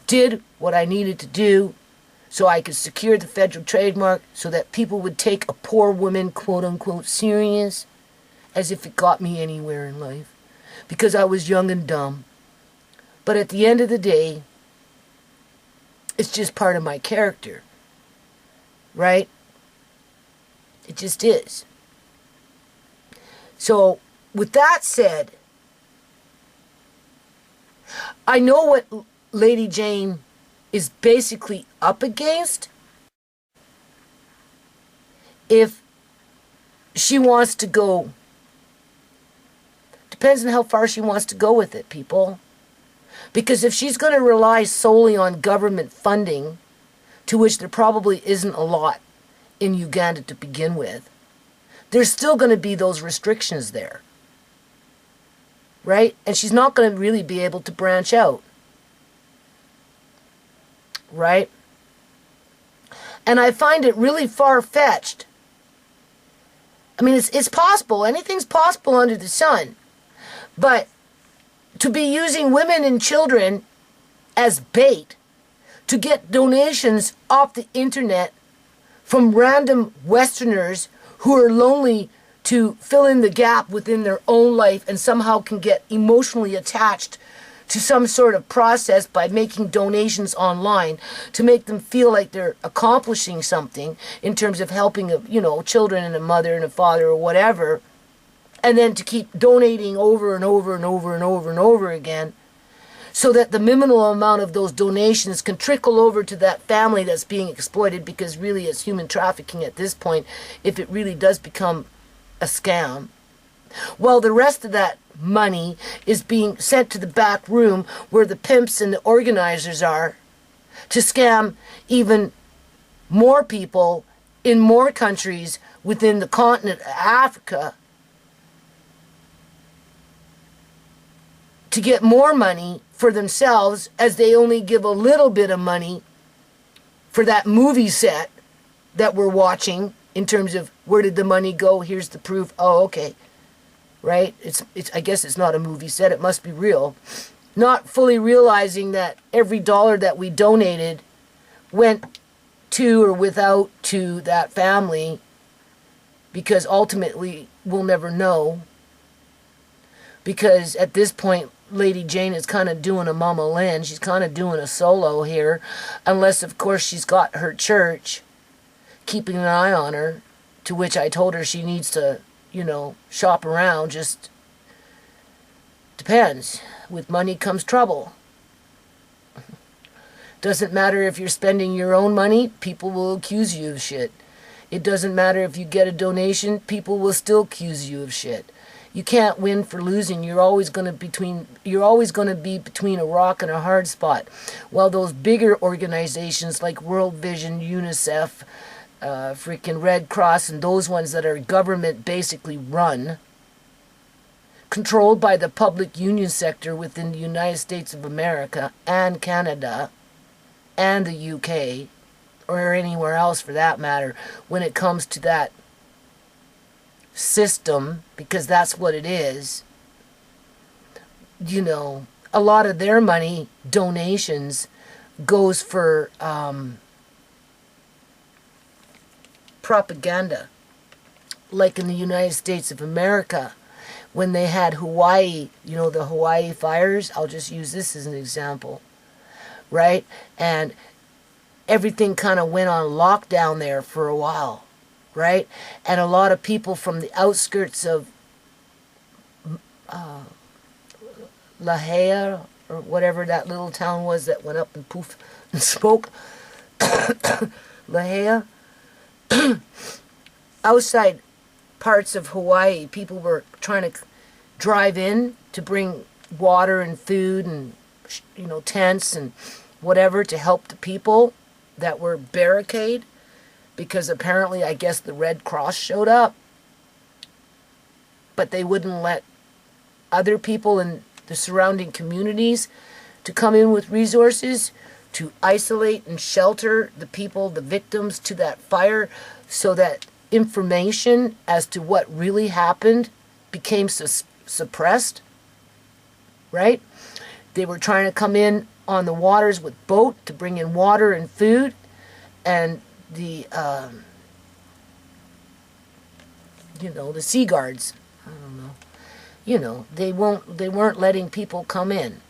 did what I needed to do so I could secure the federal trademark so that people would take a poor woman, quote unquote, serious, as if it got me anywhere in life, because I was young and dumb. But at the end of the day, it's just part of my character, right? It just is. So, with that said, I know what Lady Jane is basically up against if she wants to go. Depends on how far she wants to go with it, people. Because if she's going to rely solely on government funding, to which there probably isn't a lot in Uganda to begin with, there's still going to be those restrictions there. Right? And she's not going to really be able to branch out. Right? And I find it really far-fetched. I mean, it's possible. Anything's possible under the sun. But to be using women and children as bait to get donations off the internet from random Westerners who are lonely to fill in the gap within their own life and somehow can get emotionally attached to some sort of process by making donations online to make them feel like they're accomplishing something in terms of helping, children and a mother and a father or whatever, and then to keep donating over and over and over and over and over again, so that the minimal amount of those donations can trickle over to that family that's being exploited, because really it's human trafficking at this point if it really does become a scam. Well, the rest of that money is being sent to the back room where the pimps and the organizers are to scam even more people in more countries within the continent of Africa to get more money for themselves, as they only give a little bit of money for that movie set that we're watching in terms of where did the money go, here's the proof, oh, okay. Right? It's I guess it's not a movie set, it must be real. Not fully realizing that every dollar that we donated went to or without to that family, because ultimately we'll never know. Because at this point, Lady Jane is kind of doing a Mama Lynn. She's kind of doing a solo here, unless of course she's got her church keeping an eye on her, to which I told her she needs to shop around. Just depends. With money comes trouble. Doesn't matter if you're spending your own money, people will accuse you of shit. It doesn't matter if you get a donation, people will still accuse you of shit. You can't win for losing. You're always going to be between a rock and a hard spot. While those bigger organizations like World Vision, UNICEF, freaking Red Cross, and those ones that are government basically run, controlled by the public union sector within the United States of America and Canada and the UK, or anywhere else for that matter, when it comes to that system, because that's what it is. A lot of their money, donations, goes for propaganda. Like in the United States of America, when they had Hawaii, the Hawaii fires, I'll just use this as an example, right? And everything kind of went on lockdown there for a while, right? And a lot of people from the outskirts of La Jolla, or whatever that little town was that went up and poof and spoke, La Jolla, outside parts of Hawaii, people were trying to drive in to bring water and food and tents and whatever to help the people that were barricaded, because apparently I guess the Red Cross showed up, but they wouldn't let other people in the surrounding communities to come in with resources to isolate and shelter the people, the victims to that fire, so that information as to what really happened became suppressed, right? They were trying to come in on the waters with boat to bring in water and food, and the the sea guards, I don't know, they weren't letting people come in,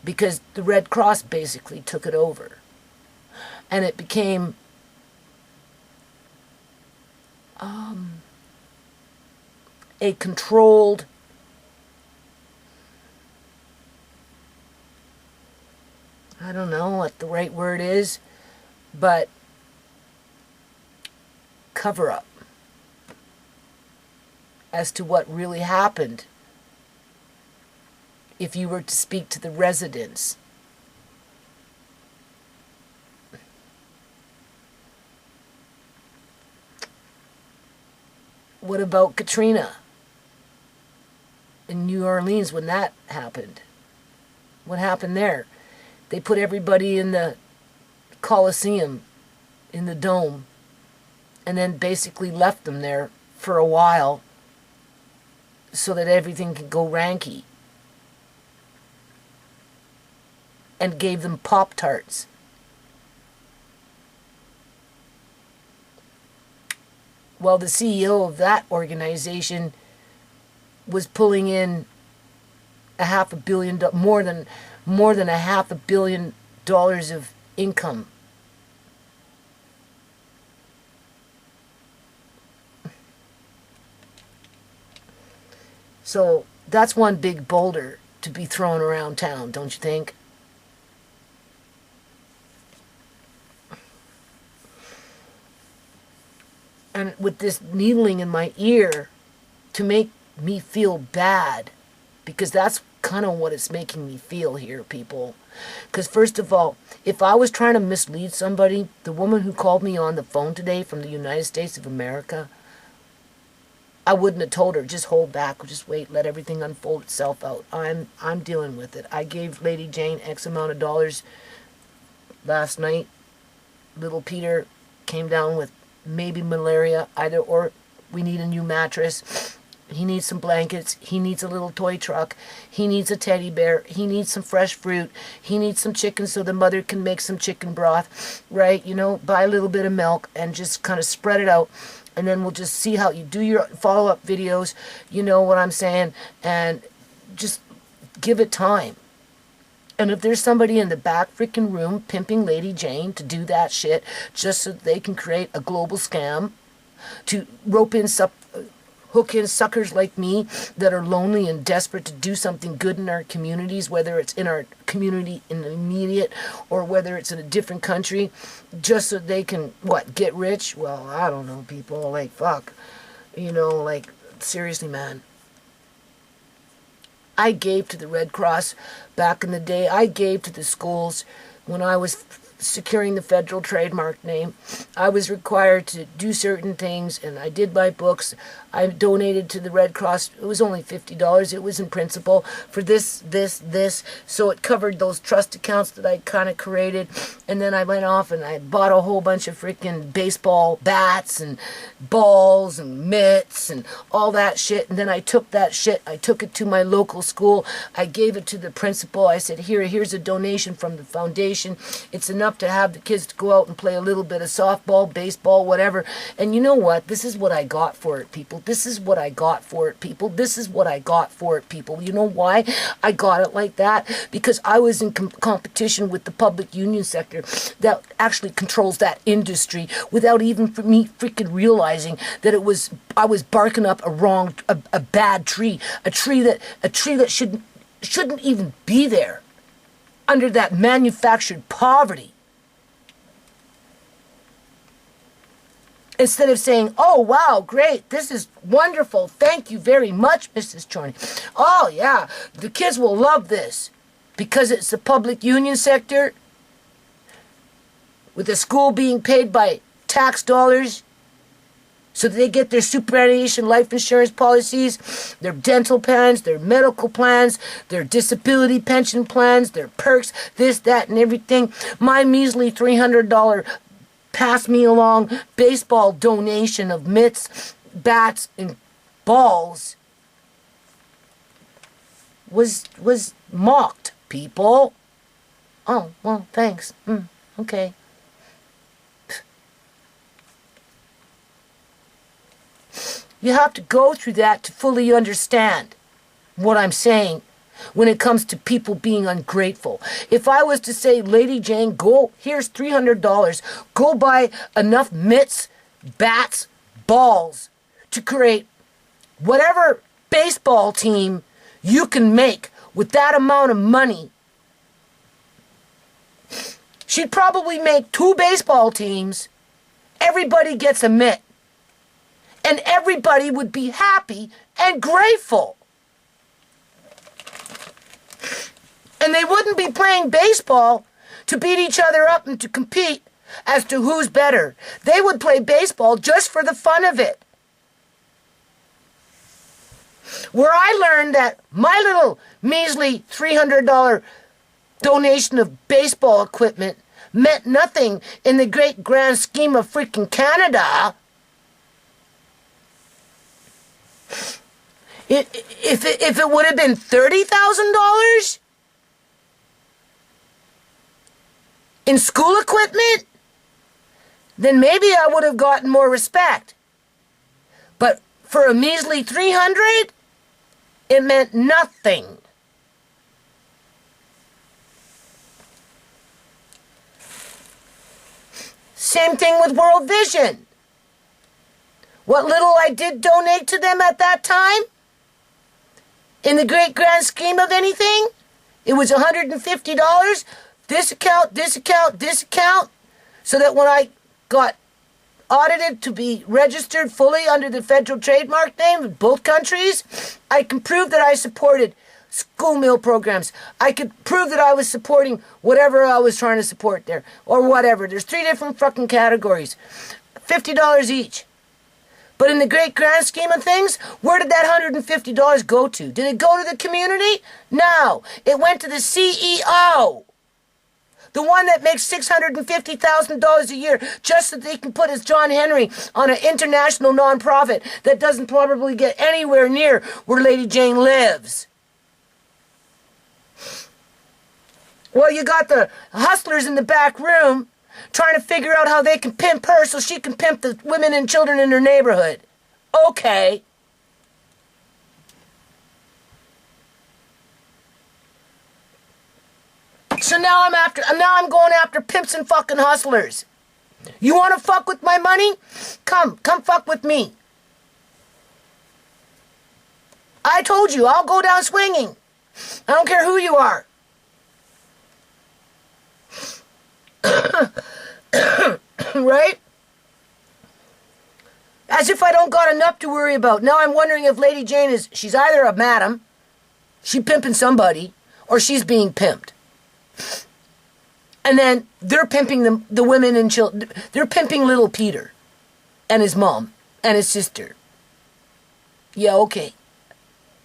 because the Red Cross basically took it over, and it became a controlled, I don't know what the right word is, but cover up as to what really happened if you were to speak to the residents. What about Katrina in New Orleans when that happened? What happened there? They put everybody in the Coliseum, in the dome, and then basically left them there for a while so that everything could go ranky, and gave them Pop-Tarts. Well, the CEO of that organization was pulling in a half a billion, more than a half a billion dollars of income. So that's one big boulder to be thrown around town, don't you think? And with this needling in my ear to make me feel bad, because that's kind of what it's making me feel here, people. Because first of all, if I was trying to mislead somebody, the woman who called me on the phone today from the United States of America, I wouldn't have told her, just hold back, just wait, let everything unfold itself out. I'm dealing with it. I gave Lady Jane X amount of dollars last night. Little Peter came down with maybe malaria, or we need a new mattress. He needs some blankets. He needs a little toy truck. He needs a teddy bear. He needs some fresh fruit. He needs some chicken so the mother can make some chicken broth, right? You know, buy a little bit of milk and just kind of spread it out. And then we'll just see how you do your follow-up videos. You know what I'm saying? And just give it time. And if there's somebody in the back freaking room pimping Lady Jane to do that shit just so they can create a global scam, to rope in, hook in suckers like me that are lonely and desperate to do something good in our communities, whether it's in our community in the immediate or whether it's in a different country, just so they can, get rich? Well, I don't know, people. Like, fuck. You know, like, seriously, man. I gave to the Red Cross back in the day. I gave to the schools when I was securing the federal trademark name. I was required to do certain things, and I did buy books. I donated to the Red Cross. It was only $50. It was in principle for this. So it covered those trust accounts that I kind of created. And then I went off and I bought a whole bunch of freaking baseball bats and balls and mitts and all that shit. And then I took that shit. I took it to my local school. I gave it to the principal. I said, here's a donation from the foundation. It's enough to have the kids to go out and play a little bit of softball, baseball, whatever. And you know what? This is what I got for it, people. This is what I got for it, people. This is what I got for it, people. You know why I got it like that? Because I was in competition with the public union sector that actually controls that industry without even me freaking realizing that I was barking up a bad tree, a tree that shouldn't even be there under that manufactured poverty. Instead of saying, oh, wow, great, this is wonderful, thank you very much, Mrs. Chorney. Oh, yeah, the kids will love this because it's the public union sector with the school being paid by tax dollars so that they get their superannuation life insurance policies, their dental plans, their medical plans, their disability pension plans, their perks, this, that, and everything. My measly $300 pass me along baseball donation of mitts, bats, and balls was mocked, people. Oh, well, thanks. Okay. You have to go through that to fully understand what I'm saying when it comes to people being ungrateful. If I was to say, Lady Jane, go, here's $300, go buy enough mitts, bats, balls to create whatever baseball team you can make with that amount of money, she'd probably make 2 baseball teams. Everybody gets a mitt. And everybody would be happy and grateful. And they wouldn't be playing baseball to beat each other up and to compete as to who's better. They would play baseball just for the fun of it. Where I learned that my little measly $300 donation of baseball equipment meant nothing in the great grand scheme of freaking Canada. If it would have been $30,000 in school equipment, then maybe I would have gotten more respect. But for a measly $300, it meant nothing. Same thing with World Vision. What little I did donate to them at that time, in the great grand scheme of anything, it was $150. This account, this account, this account, so that when I got audited to be registered fully under the federal trademark name of both countries, I can prove that I supported school meal programs. I could prove that I was supporting whatever I was trying to support there, or whatever. There's 3 different fucking categories. $50 each. But in the great grand scheme of things, where did that $150 go to? Did it go to the community? No. It went to the CEO. The one that makes $650,000 a year just so they can put his John Henry on an international nonprofit that doesn't probably get anywhere near where Lady Jane lives. Well, you got the hustlers in the back room trying to figure out how they can pimp her so she can pimp the women and children in her neighborhood. Okay. So now I'm going after pimps and fucking hustlers. You want to fuck with my money? Come fuck with me. I told you, I'll go down swinging. I don't care who you are. Right? As if I don't got enough to worry about. Now I'm wondering if Lady Jane she's either a madam, she pimping somebody, or she's being pimped. And then they're pimping the women and children. They're pimping little Peter and his mom and his sister. Yeah, okay.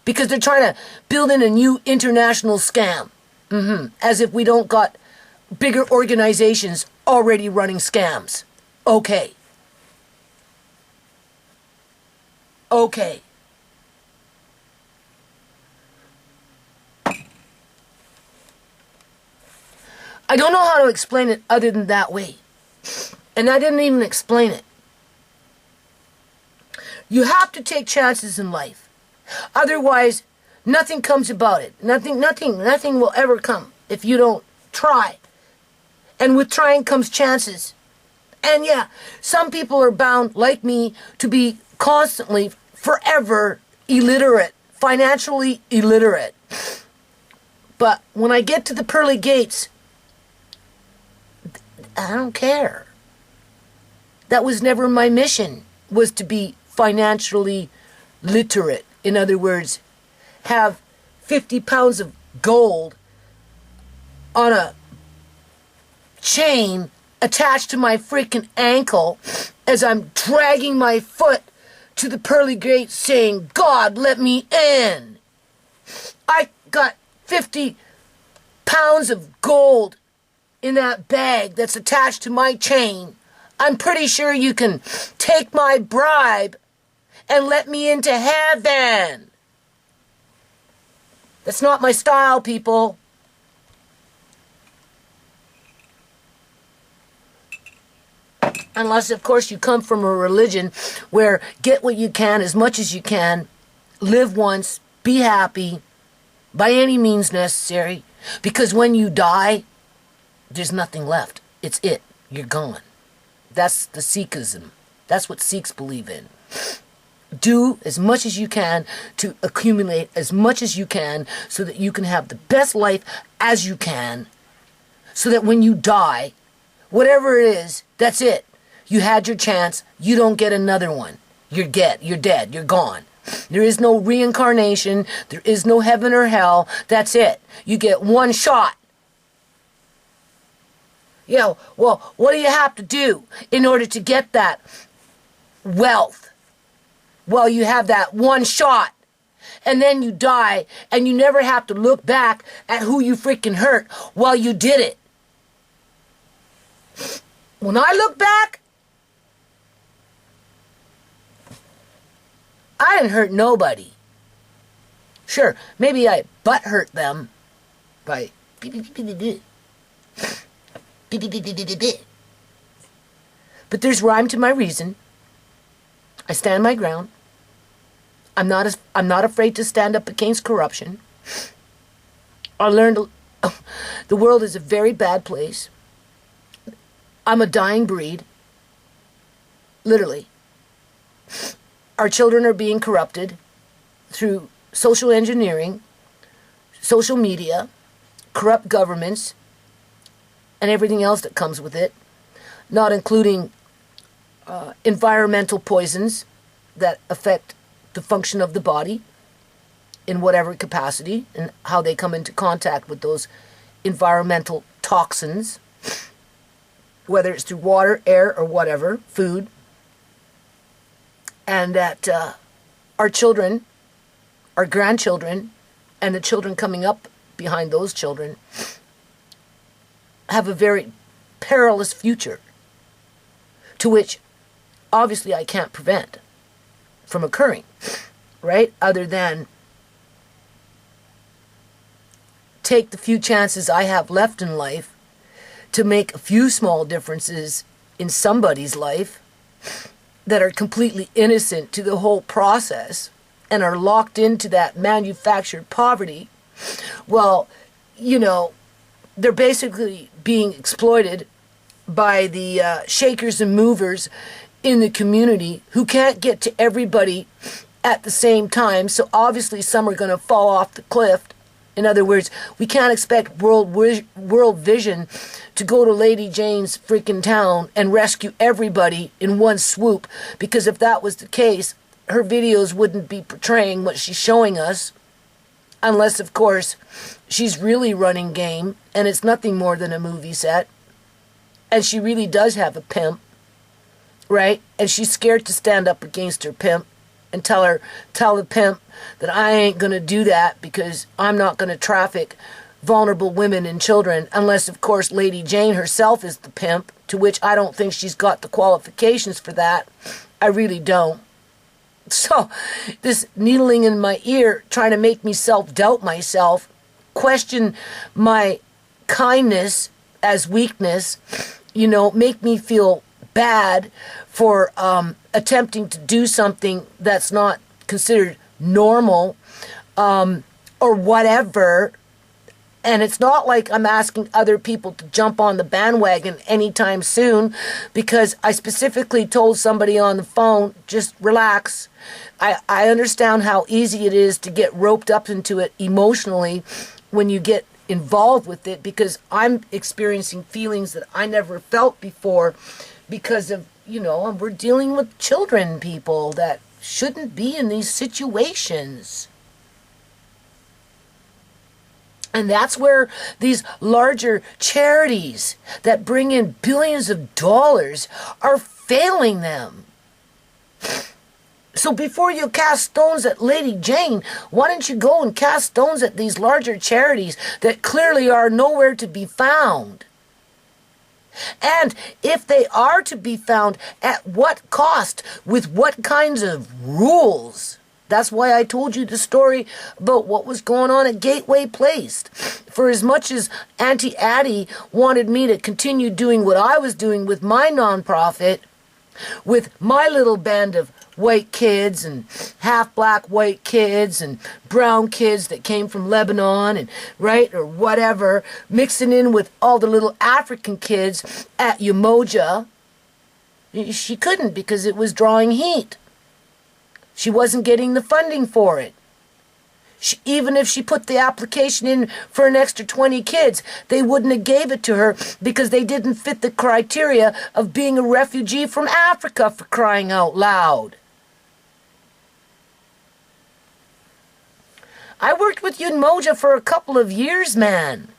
Because they're trying to build in a new international scam. As if we don't got bigger organizations already running scams. Okay. Okay. I don't know how to explain it other than that way. And I didn't even explain it. You have to take chances in life. Otherwise, nothing comes about it. Nothing will ever come if you don't try. And with trying comes chances. And yeah, some people are bound, like me, to be constantly, forever illiterate, financially illiterate. But when I get to the pearly gates, I don't care. That was never my mission, was to be financially literate. In other words, have 50 pounds of gold on a chain attached to my freaking ankle as I'm dragging my foot to the pearly gates saying, God, let me in. I got 50 pounds of gold in that bag that's attached to my chain. I'm pretty sure you can take my bribe and let me into heaven. That's not my style, people. Unless, of course, you come from a religion where get what you can as much as you can, live once, be happy, by any means necessary, because when you die, there's nothing left. It's it. You're gone. That's the Sikhism. That's what Sikhs believe in. Do as much as you can to accumulate as much as you can so that you can have the best life as you can, so that when you die, whatever it is, that's it. You had your chance. You don't get another one. You're dead. You're gone. There is no reincarnation. There is no heaven or hell. That's it. You get one shot. Yeah, well, what do you have to do in order to get that wealth? Well, you have that one shot. And then you die, and you never have to look back at who you freaking hurt while you did it. When I look back, I didn't hurt nobody. Sure, maybe I butt hurt them by but there's rhyme to my reason. I stand my ground. I'm not afraid to stand up against corruption. I learned the world is a very bad place. I'm a dying breed. Literally. Our children are being corrupted through social engineering, social media, corrupt governments, and everything else that comes with it, not including environmental poisons that affect the function of the body in whatever capacity and how they come into contact with those environmental toxins, whether it's through water, air, or whatever, food. And that our children, our grandchildren, and the children coming up behind those children have a very perilous future, to which obviously I can't prevent from occurring, right? Other than take the few chances I have left in life to make a few small differences in somebody's life that are completely innocent to the whole process and are locked into that manufactured poverty. Well, you know, they're basically being exploited by the shakers and movers in the community who can't get to everybody at the same time. So obviously some are going to fall off the cliff. In other words, we can't expect World Vision to go to Lady Jane's freaking town and rescue everybody in one swoop, because if that was the case, her videos wouldn't be portraying what she's showing us, unless, of course, she's really running game and it's nothing more than a movie set, and she really does have a pimp, right? And she's scared to stand up against her pimp and tell the pimp that I ain't going to do that because I'm not going to traffic vulnerable women and children, unless, of course, Lady Jane herself is the pimp, to which I don't think she's got the qualifications for that. I really don't. So, this needling in my ear, trying to make me self-doubt myself, question my kindness as weakness, you know, make me feel bad for attempting to do something that's not considered normal, or whatever. And it's not like I'm asking other people to jump on the bandwagon anytime soon, because I specifically told somebody on the phone, just relax. I understand how easy it is to get roped up into it emotionally when you get involved with it, because I'm experiencing feelings that I never felt before because of, you know, we're dealing with children, people that shouldn't be in these situations. And that's where these larger charities that bring in billions of dollars are failing them. So before you cast stones at Lady Jane, why don't you go and cast stones at these larger charities that clearly are nowhere to be found? And if they are to be found, at what cost? With what kinds of rules? That's why I told you the story about what was going on at Gateway Place. For as much as Auntie Addie wanted me to continue doing what I was doing with my nonprofit, with my little band of white kids and half-black white kids and brown kids that came from Lebanon and, right, or whatever, mixing in with all the little African kids at Umoja, she couldn't, because it was drawing heat. She wasn't getting the funding for it. Even if she put the application in for an extra 20 kids, they wouldn't have gave it to her because they didn't fit the criteria of being a refugee from Africa, for crying out loud. I worked with Umoja for a couple of years, man.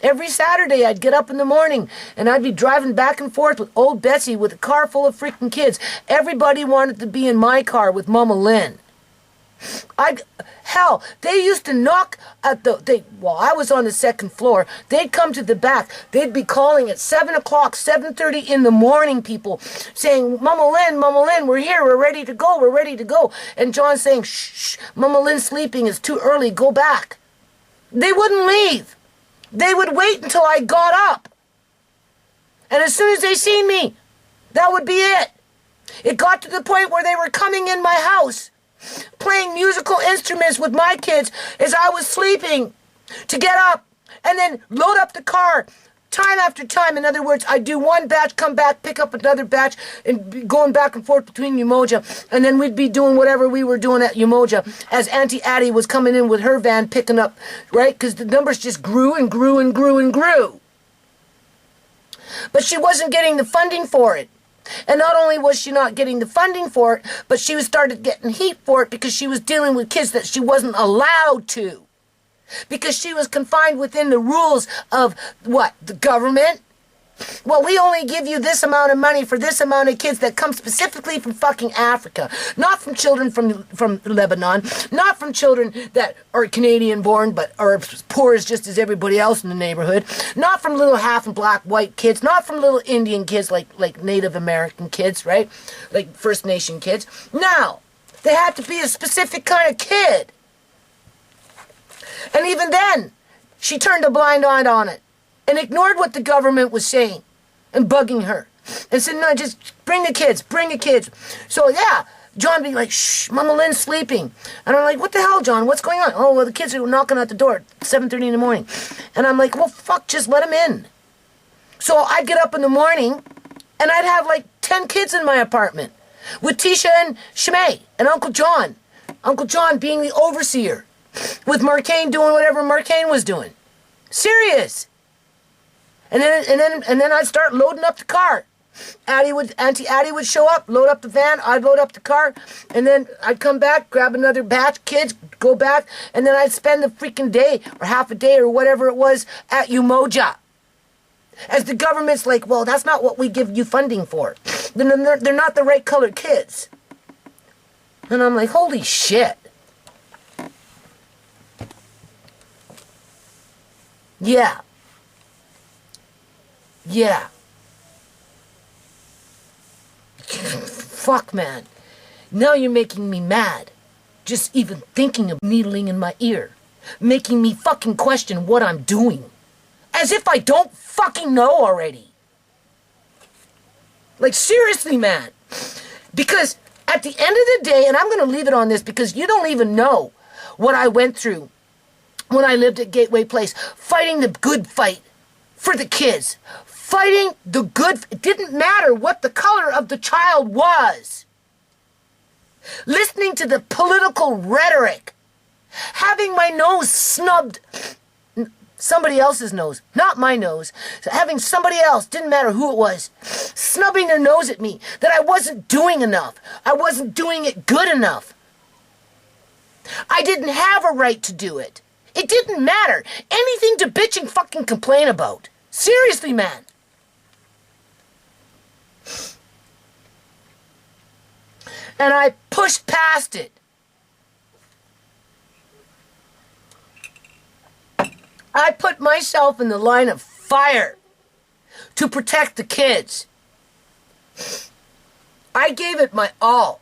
Every Saturday I'd get up in the morning and I'd be driving back and forth with old Betsy with a car full of freaking kids. Everybody wanted to be in my car with Mama Lynn. Hell, they used to knock at I was on the second floor. They'd come to the back. They'd be calling at 7 o'clock, 7:30 in the morning, people, saying, Mama Lynn, we're here, we're ready to go. And John saying, shh, Mama Lynn's sleeping, it's too early, go back. They wouldn't leave. They would wait until I got up. And as soon as they seen me, that would be it. It got to the point where they were coming in my house, playing musical instruments with my kids as I was sleeping, to get up and then load up the car, time after time. In other words, I'd do one batch, come back, pick up another batch, and be going back and forth between Umoja. And then we'd be doing whatever we were doing at Umoja as Auntie Addie was coming in with her van picking up, right? Because the numbers just grew and grew and grew and grew. But she wasn't getting the funding for it. And not only was she not getting the funding for it, but she started getting heat for it because she was dealing with kids that she wasn't allowed to. Because she was confined within the rules of, what, the government? Well, we only give you this amount of money for this amount of kids that come specifically from fucking Africa. Not from children from Lebanon. Not from children that are Canadian-born but are as poor as just as everybody else in the neighborhood. Not from little half and black white kids. Not from little Indian kids like Native American kids, right? Like First Nation kids. No. They had to be a specific kind of kid. And even then, she turned a blind eye on it and ignored what the government was saying and bugging her. And said, no, just bring the kids, bring the kids. So, yeah, John be like, shh, Mama Lynn's sleeping. And I'm like, what the hell, John? What's going on? Oh, well, the kids are knocking at the door at 7:30 in the morning. And I'm like, well, fuck, just let them in. So I'd get up in the morning, and I'd have like 10 kids in my apartment with Tisha and Shimei and Uncle John. Uncle John being the overseer, with Marcane doing whatever Marcane was doing. Serious. And then I'd start loading up the car. Auntie Addie would show up, load up the van, I'd load up the car, and then I'd come back, grab another batch, kids, go back, and then I'd spend the freaking day, or half a day, or whatever it was, at Umoja. As the government's like, well, that's not what we give you funding for. They're not the right colored kids. And I'm like, holy shit. Yeah. Yeah. Fuck, man. Now you're making me mad. Just even thinking of needling in my ear. Making me fucking question what I'm doing. As if I don't fucking know already. Like, seriously, man. Because at the end of the day, and I'm going to leave it on this because you don't even know what I went through when I lived at Gateway Place, fighting the good fight for the kids. Fighting the good, it didn't matter what the color of the child was. Listening to the political rhetoric. Having my nose snubbed, somebody else's nose, not my nose. Having somebody else, didn't matter who it was, snubbing their nose at me, that I wasn't doing enough. I wasn't doing it good enough. I didn't have a right to do it. It didn't matter. Anything to bitch and fucking complain about. Seriously, man. And I pushed past it. I put myself in the line of fire to protect the kids. I gave it my all.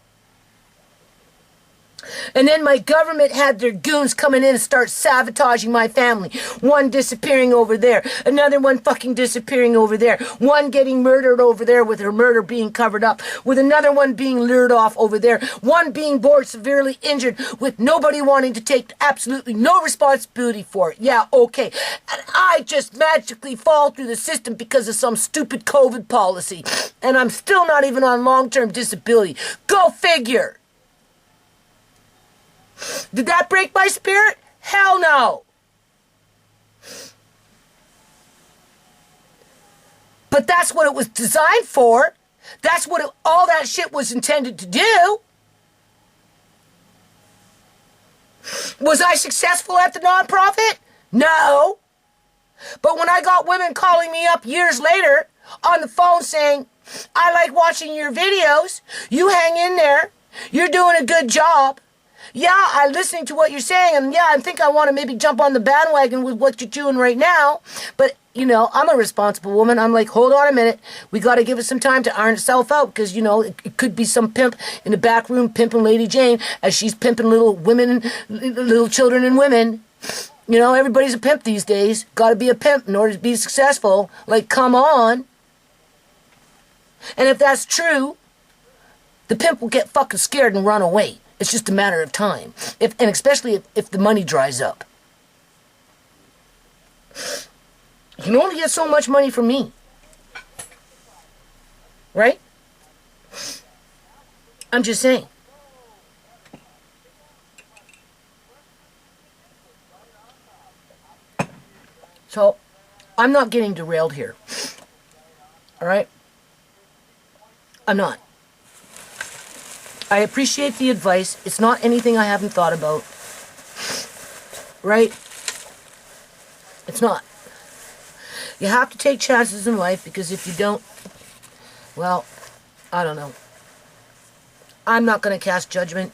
And then my government had their goons coming in and start sabotaging my family. One disappearing over there. Another one fucking disappearing over there. One getting murdered over there with her murder being covered up. With another one being lured off over there. One being bored severely injured with nobody wanting to take absolutely no responsibility for it. Yeah, okay. And I just magically fall through the system because of some stupid COVID policy. And I'm still not even on long-term disability. Go figure. Did that break my spirit? Hell no. But that's what it was designed for. That's what all that shit was intended to do. Was I successful at the nonprofit? No. But when I got women calling me up years later on the phone saying, I like watching your videos. You hang in there. You're doing a good job. Yeah, I'm listening to what you're saying, and yeah, I think I want to maybe jump on the bandwagon with what you're doing right now. But, you know, I'm a responsible woman. I'm like, hold on a minute. We got to give it some time to iron itself out because, you know, it could be some pimp in the back room pimping Lady Jane as she's pimping little women, little children and women. You know, everybody's a pimp these days. Got to be a pimp in order to be successful. Like, come on. And if that's true, the pimp will get fucking scared and run away. It's just a matter of time. And especially if the money dries up. You can only get so much money from me. Right? I'm just saying. So, I'm not getting derailed here. Alright? I'm not. I appreciate the advice. It's not anything I haven't thought about. Right? It's not. You have to take chances in life, because if you don't, well, I don't know. I'm not going to cast judgment.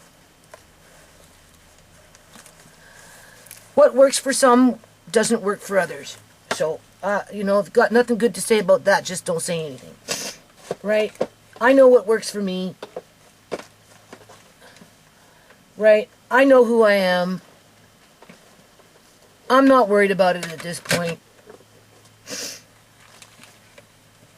What works for some doesn't work for others. So, if you've got nothing good to say about that, just don't say anything. Right? I know what works for me. Right? I know who I am. I'm not worried about it at this point.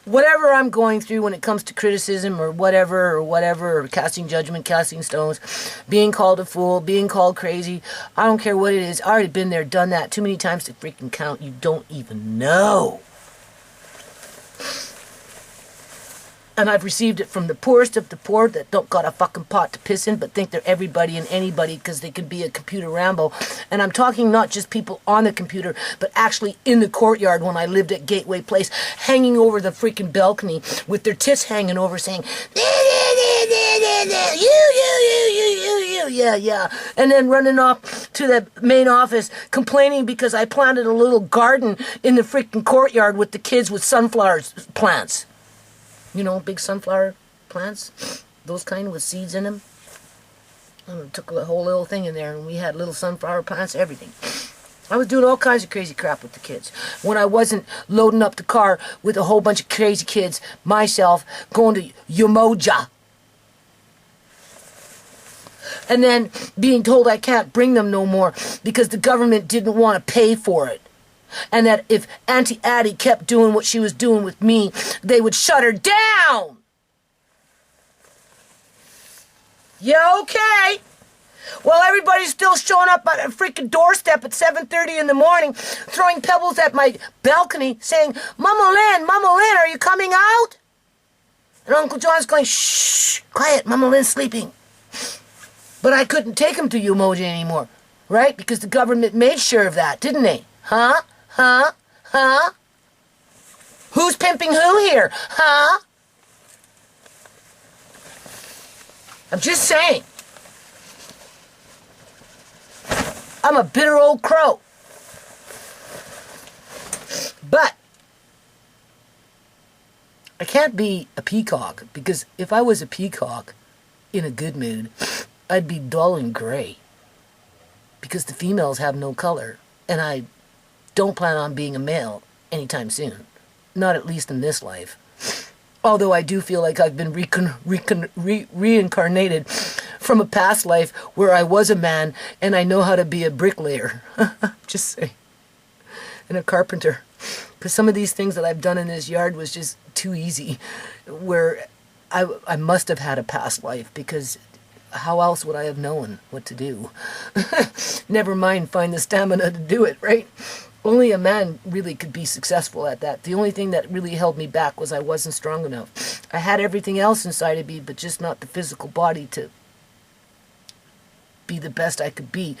Whatever I'm going through when it comes to criticism or whatever, or casting judgment, casting stones, being called a fool, being called crazy, I don't care what it is. I've already been there, done that too many times to freaking count. You don't even know. And I've received it from the poorest of the poor that don't got a fucking pot to piss in, but think they're everybody and anybody because they could be a computer Rambo. And I'm talking not just people on the computer, but actually in the courtyard when I lived at Gateway Place, hanging over the freaking balcony with their tits hanging over saying, you, yeah. And then running off to the main office complaining because I planted a little garden in the freaking courtyard with the kids with sunflower plants. You know, big sunflower plants, those kind with seeds in them. And I took a whole little thing in there, and we had little sunflower plants, everything. I was doing all kinds of crazy crap with the kids. When I wasn't loading up the car with a whole bunch of crazy kids, myself, going to Umoja. And then being told I can't bring them no more because the government didn't want to pay for it. And that if Auntie Addie kept doing what she was doing with me, they would shut her down. Yeah, okay. Well, everybody's still showing up at a freaking doorstep at 7:30 in the morning, throwing pebbles at my balcony, saying, Mama Lynn, are you coming out? And Uncle John's going, shh, quiet, Mama Lynn's sleeping. But I couldn't take him to Umoja anymore, right? Because the government made sure of that, didn't they? Huh? Who's pimping who here? Huh? I'm just saying. I'm a bitter old crow. But I can't be a peacock, because if I was a peacock in a good mood, I'd be dull and gray. Because the females have no color, and I don't plan on being a male anytime soon. Not at least in this life. Although I do feel like I've been reincarnated from a past life where I was a man and I know how to be a bricklayer. Just saying. And a carpenter. Because some of these things that I've done in this yard was just too easy. Where I must have had a past life, because how else would I have known what to do? Never mind find the stamina to do it, right? Only a man really could be successful at that. The only thing that really held me back was I wasn't strong enough. I had everything else inside of me, but just not the physical body to be the best I could be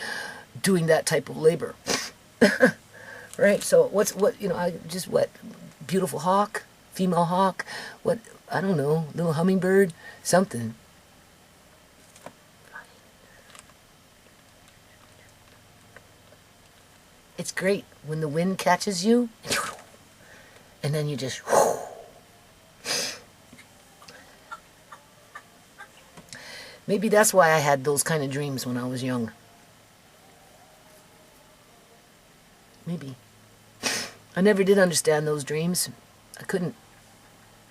doing that type of labor. Right? So beautiful hawk, female hawk, I don't know, little hummingbird, something. It's great when the wind catches you, and then you just... Maybe that's why I had those kind of dreams when I was young. Maybe. I never did understand those dreams. I couldn't.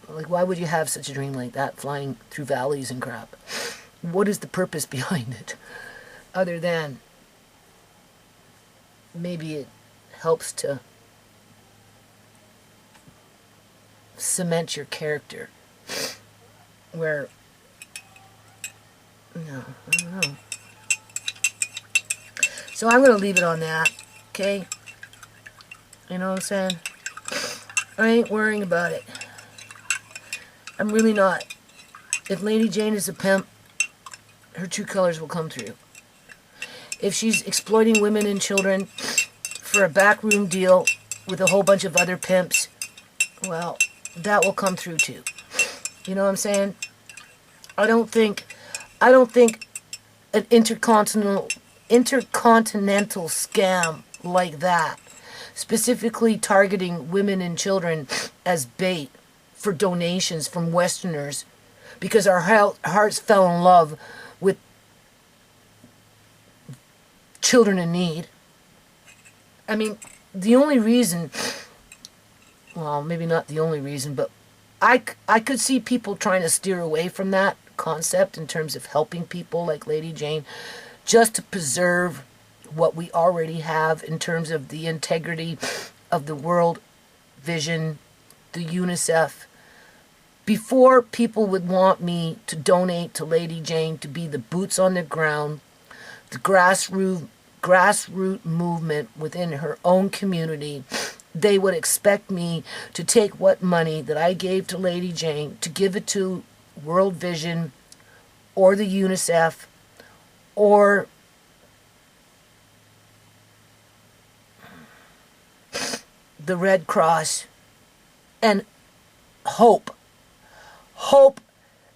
Like, why would you have such a dream like that, flying through valleys and crap? What is the purpose behind it? Other than... maybe it helps to cement your character. Where, no, I don't know. So I'm going to leave it on that, okay? You know what I'm saying? I ain't worrying about it. I'm really not. If Lady Jane is a pimp, her true colors will come through. If she's exploiting women and children for a backroom deal with a whole bunch of other pimps, well, that will come through too. You know what I'm saying? I don't think an intercontinental scam like that, specifically targeting women and children as bait for donations from Westerners, because our hearts fell in love with children in need. I mean, the only reason, well, maybe not the only reason, but I could see people trying to steer away from that concept in terms of helping people like Lady Jane, just to preserve what we already have in terms of the integrity of the world vision, the UNICEF. Before, people would want me to donate to Lady Jane to be the boots on the ground, the grassroots movement within her own community. They would expect me to take what money that I gave to Lady Jane to give it to World Vision or the UNICEF or the Red Cross, and hope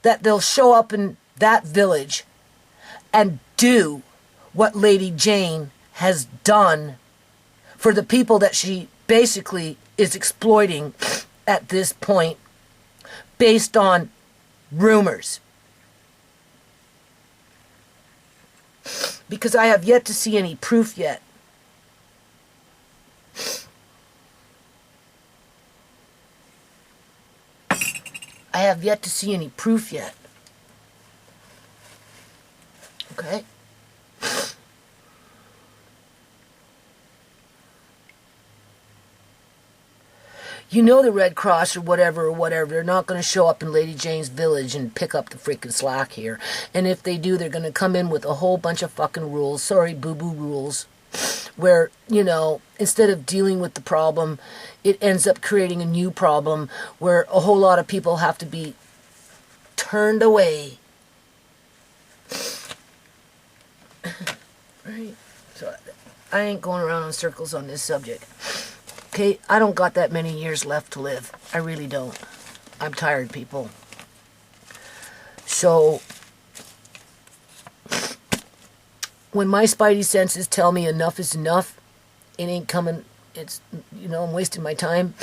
that they'll show up in that village and do what Lady Jane has done for the people that she basically is exploiting at this point based on rumors. Because I have yet to see any proof yet. I have yet to see any proof yet. Okay? You know the Red Cross or whatever, they're not going to show up in Lady Jane's village and pick up the freaking slack here. And if they do, they're going to come in with a whole bunch of fucking rules. Sorry, boo-boo rules. Where, you know, instead of dealing with the problem, it ends up creating a new problem where a whole lot of people have to be turned away. Right? So I ain't going around in circles on this subject. Okay, I don't got that many years left to live. I really don't. I'm tired, people. So, when my spidey senses tell me enough is enough, it ain't coming, it's, you know, I'm wasting my time.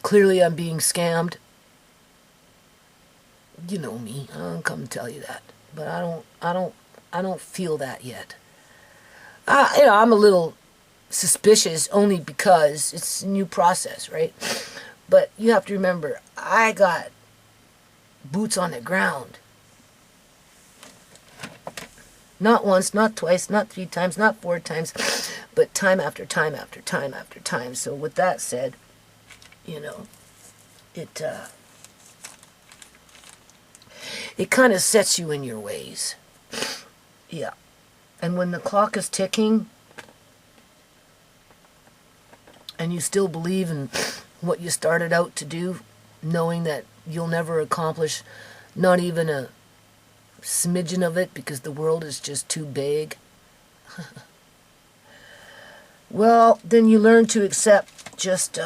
Clearly I'm being scammed. You know me, I don't come and tell you that. But I don't feel that yet. You know, I'm a little suspicious only because it's a new process, right? But you have to remember, I got boots on the ground. Not once, not twice, not 3 times, not 4 times, but time after time after time after time. So with that said, you know, it kind of sets you in your ways. Yeah. And when the clock is ticking, and you still believe in what you started out to do, knowing that you'll never accomplish not even a smidgen of it because the world is just too big, well, then you learn to accept just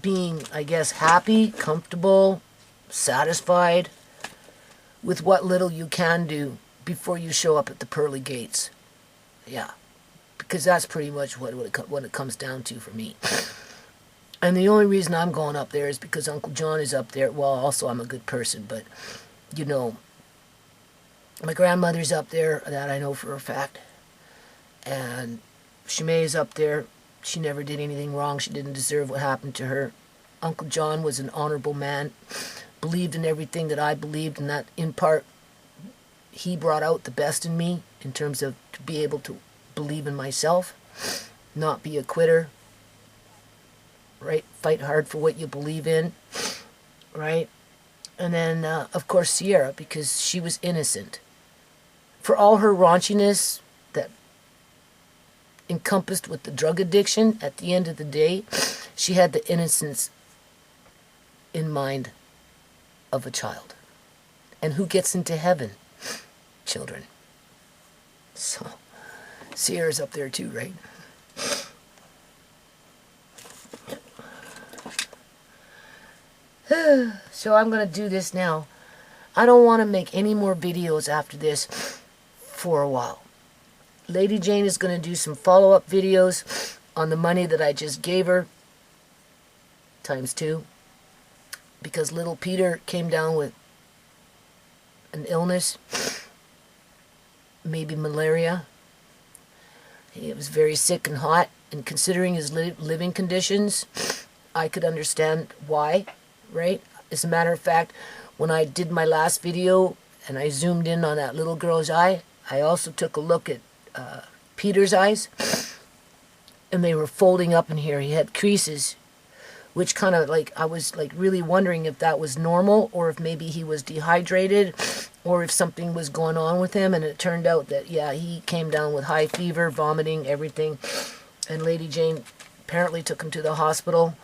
being, I guess, happy, comfortable, satisfied with what little you can do before you show up at the pearly gates. Yeah, because that's pretty much what it comes down to for me. And the only reason I'm going up there is because Uncle John is up there. Well, also I'm a good person, but, you know, my grandmother's up there, that I know for a fact. And Shimei is up there. She never did anything wrong. She didn't deserve what happened to her. Uncle John was an honorable man, believed in everything that I believed, and that, in part, he brought out the best in me in terms of to be able to believe in myself, not be a quitter, right? Fight hard for what you believe in, right? And then, of course, Sierra, because she was innocent. For all her raunchiness that encompassed with the drug addiction, at the end of the day, she had the innocence in mind of a child. And who gets into heaven? Children. So, Sierra's up there too, right? So I'm going to do this now. I don't want to make any more videos after this for a while. Lady Jane is going to do some follow-up videos on the money that I just gave her, ×2, because little Peter came down with an illness, maybe malaria. He was very sick and hot, and considering his living conditions, I could understand why, right? As a matter of fact, when I did my last video and I zoomed in on that little girl's eye, I also took a look at Peter's eyes, and they were folding up in here. He had creases, which kind of like, I was like really wondering if that was normal, or if maybe he was dehydrated, or if something was going on with him. And it turned out that, yeah, he came down with high fever, vomiting, everything. And Lady Jane apparently took him to the hospital.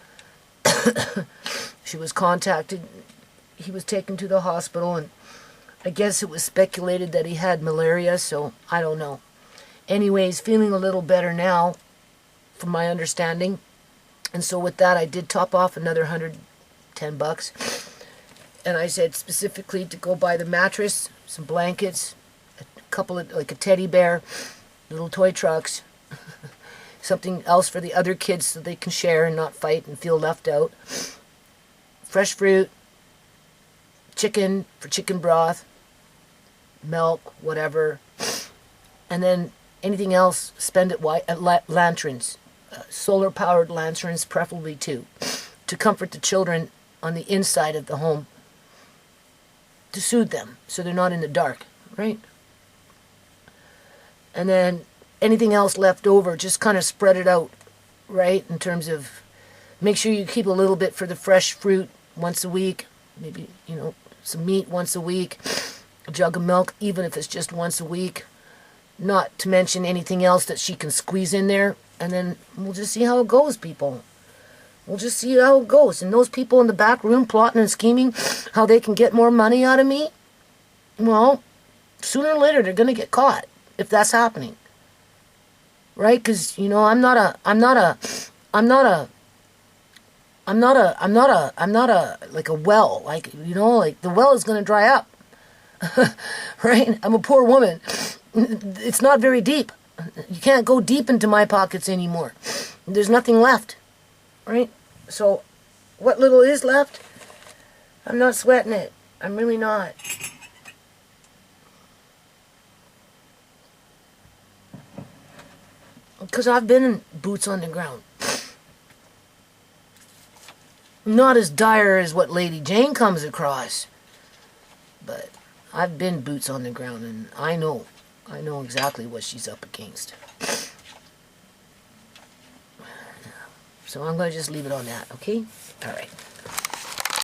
She was contacted. He was taken to the hospital, and I guess it was speculated that he had malaria, so I don't know. Anyways, feeling a little better now, from my understanding. And so with that, I did top off another $110. And I said specifically to go buy the mattress, some blankets, a couple of, like a teddy bear, little toy trucks, something else for the other kids so they can share and not fight and feel left out, fresh fruit, chicken for chicken broth, milk, whatever, and then anything else, spend it at lanterns, solar-powered lanterns, preferably two, to comfort the children on the inside of the home, to soothe them so they're not in the dark, right? And then anything else left over, just kind of spread it out, right, in terms of, make sure you keep a little bit for the fresh fruit once a week, maybe, you know, some meat once a week, a jug of milk, even if it's just once a week, not to mention anything else that she can squeeze in there, and then we'll just see how it goes, people. We'll just see how it goes. And those people in the back room plotting and scheming how they can get more money out of me, well, sooner or later they're going to get caught if that's happening. Right? Because, you know, I'm not a, like a well. Like, you know, like the well is going to dry up. Right? I'm a poor woman. It's not very deep. You can't go deep into my pockets anymore. There's nothing left. Right? So, what little is left, I'm not sweating it. I'm really not. Because I've been in boots on the ground. Not as dire as what Lady Jane comes across. But I've been boots on the ground, and I know exactly what she's up against. So I'm going to just leave it on that, okay? All right.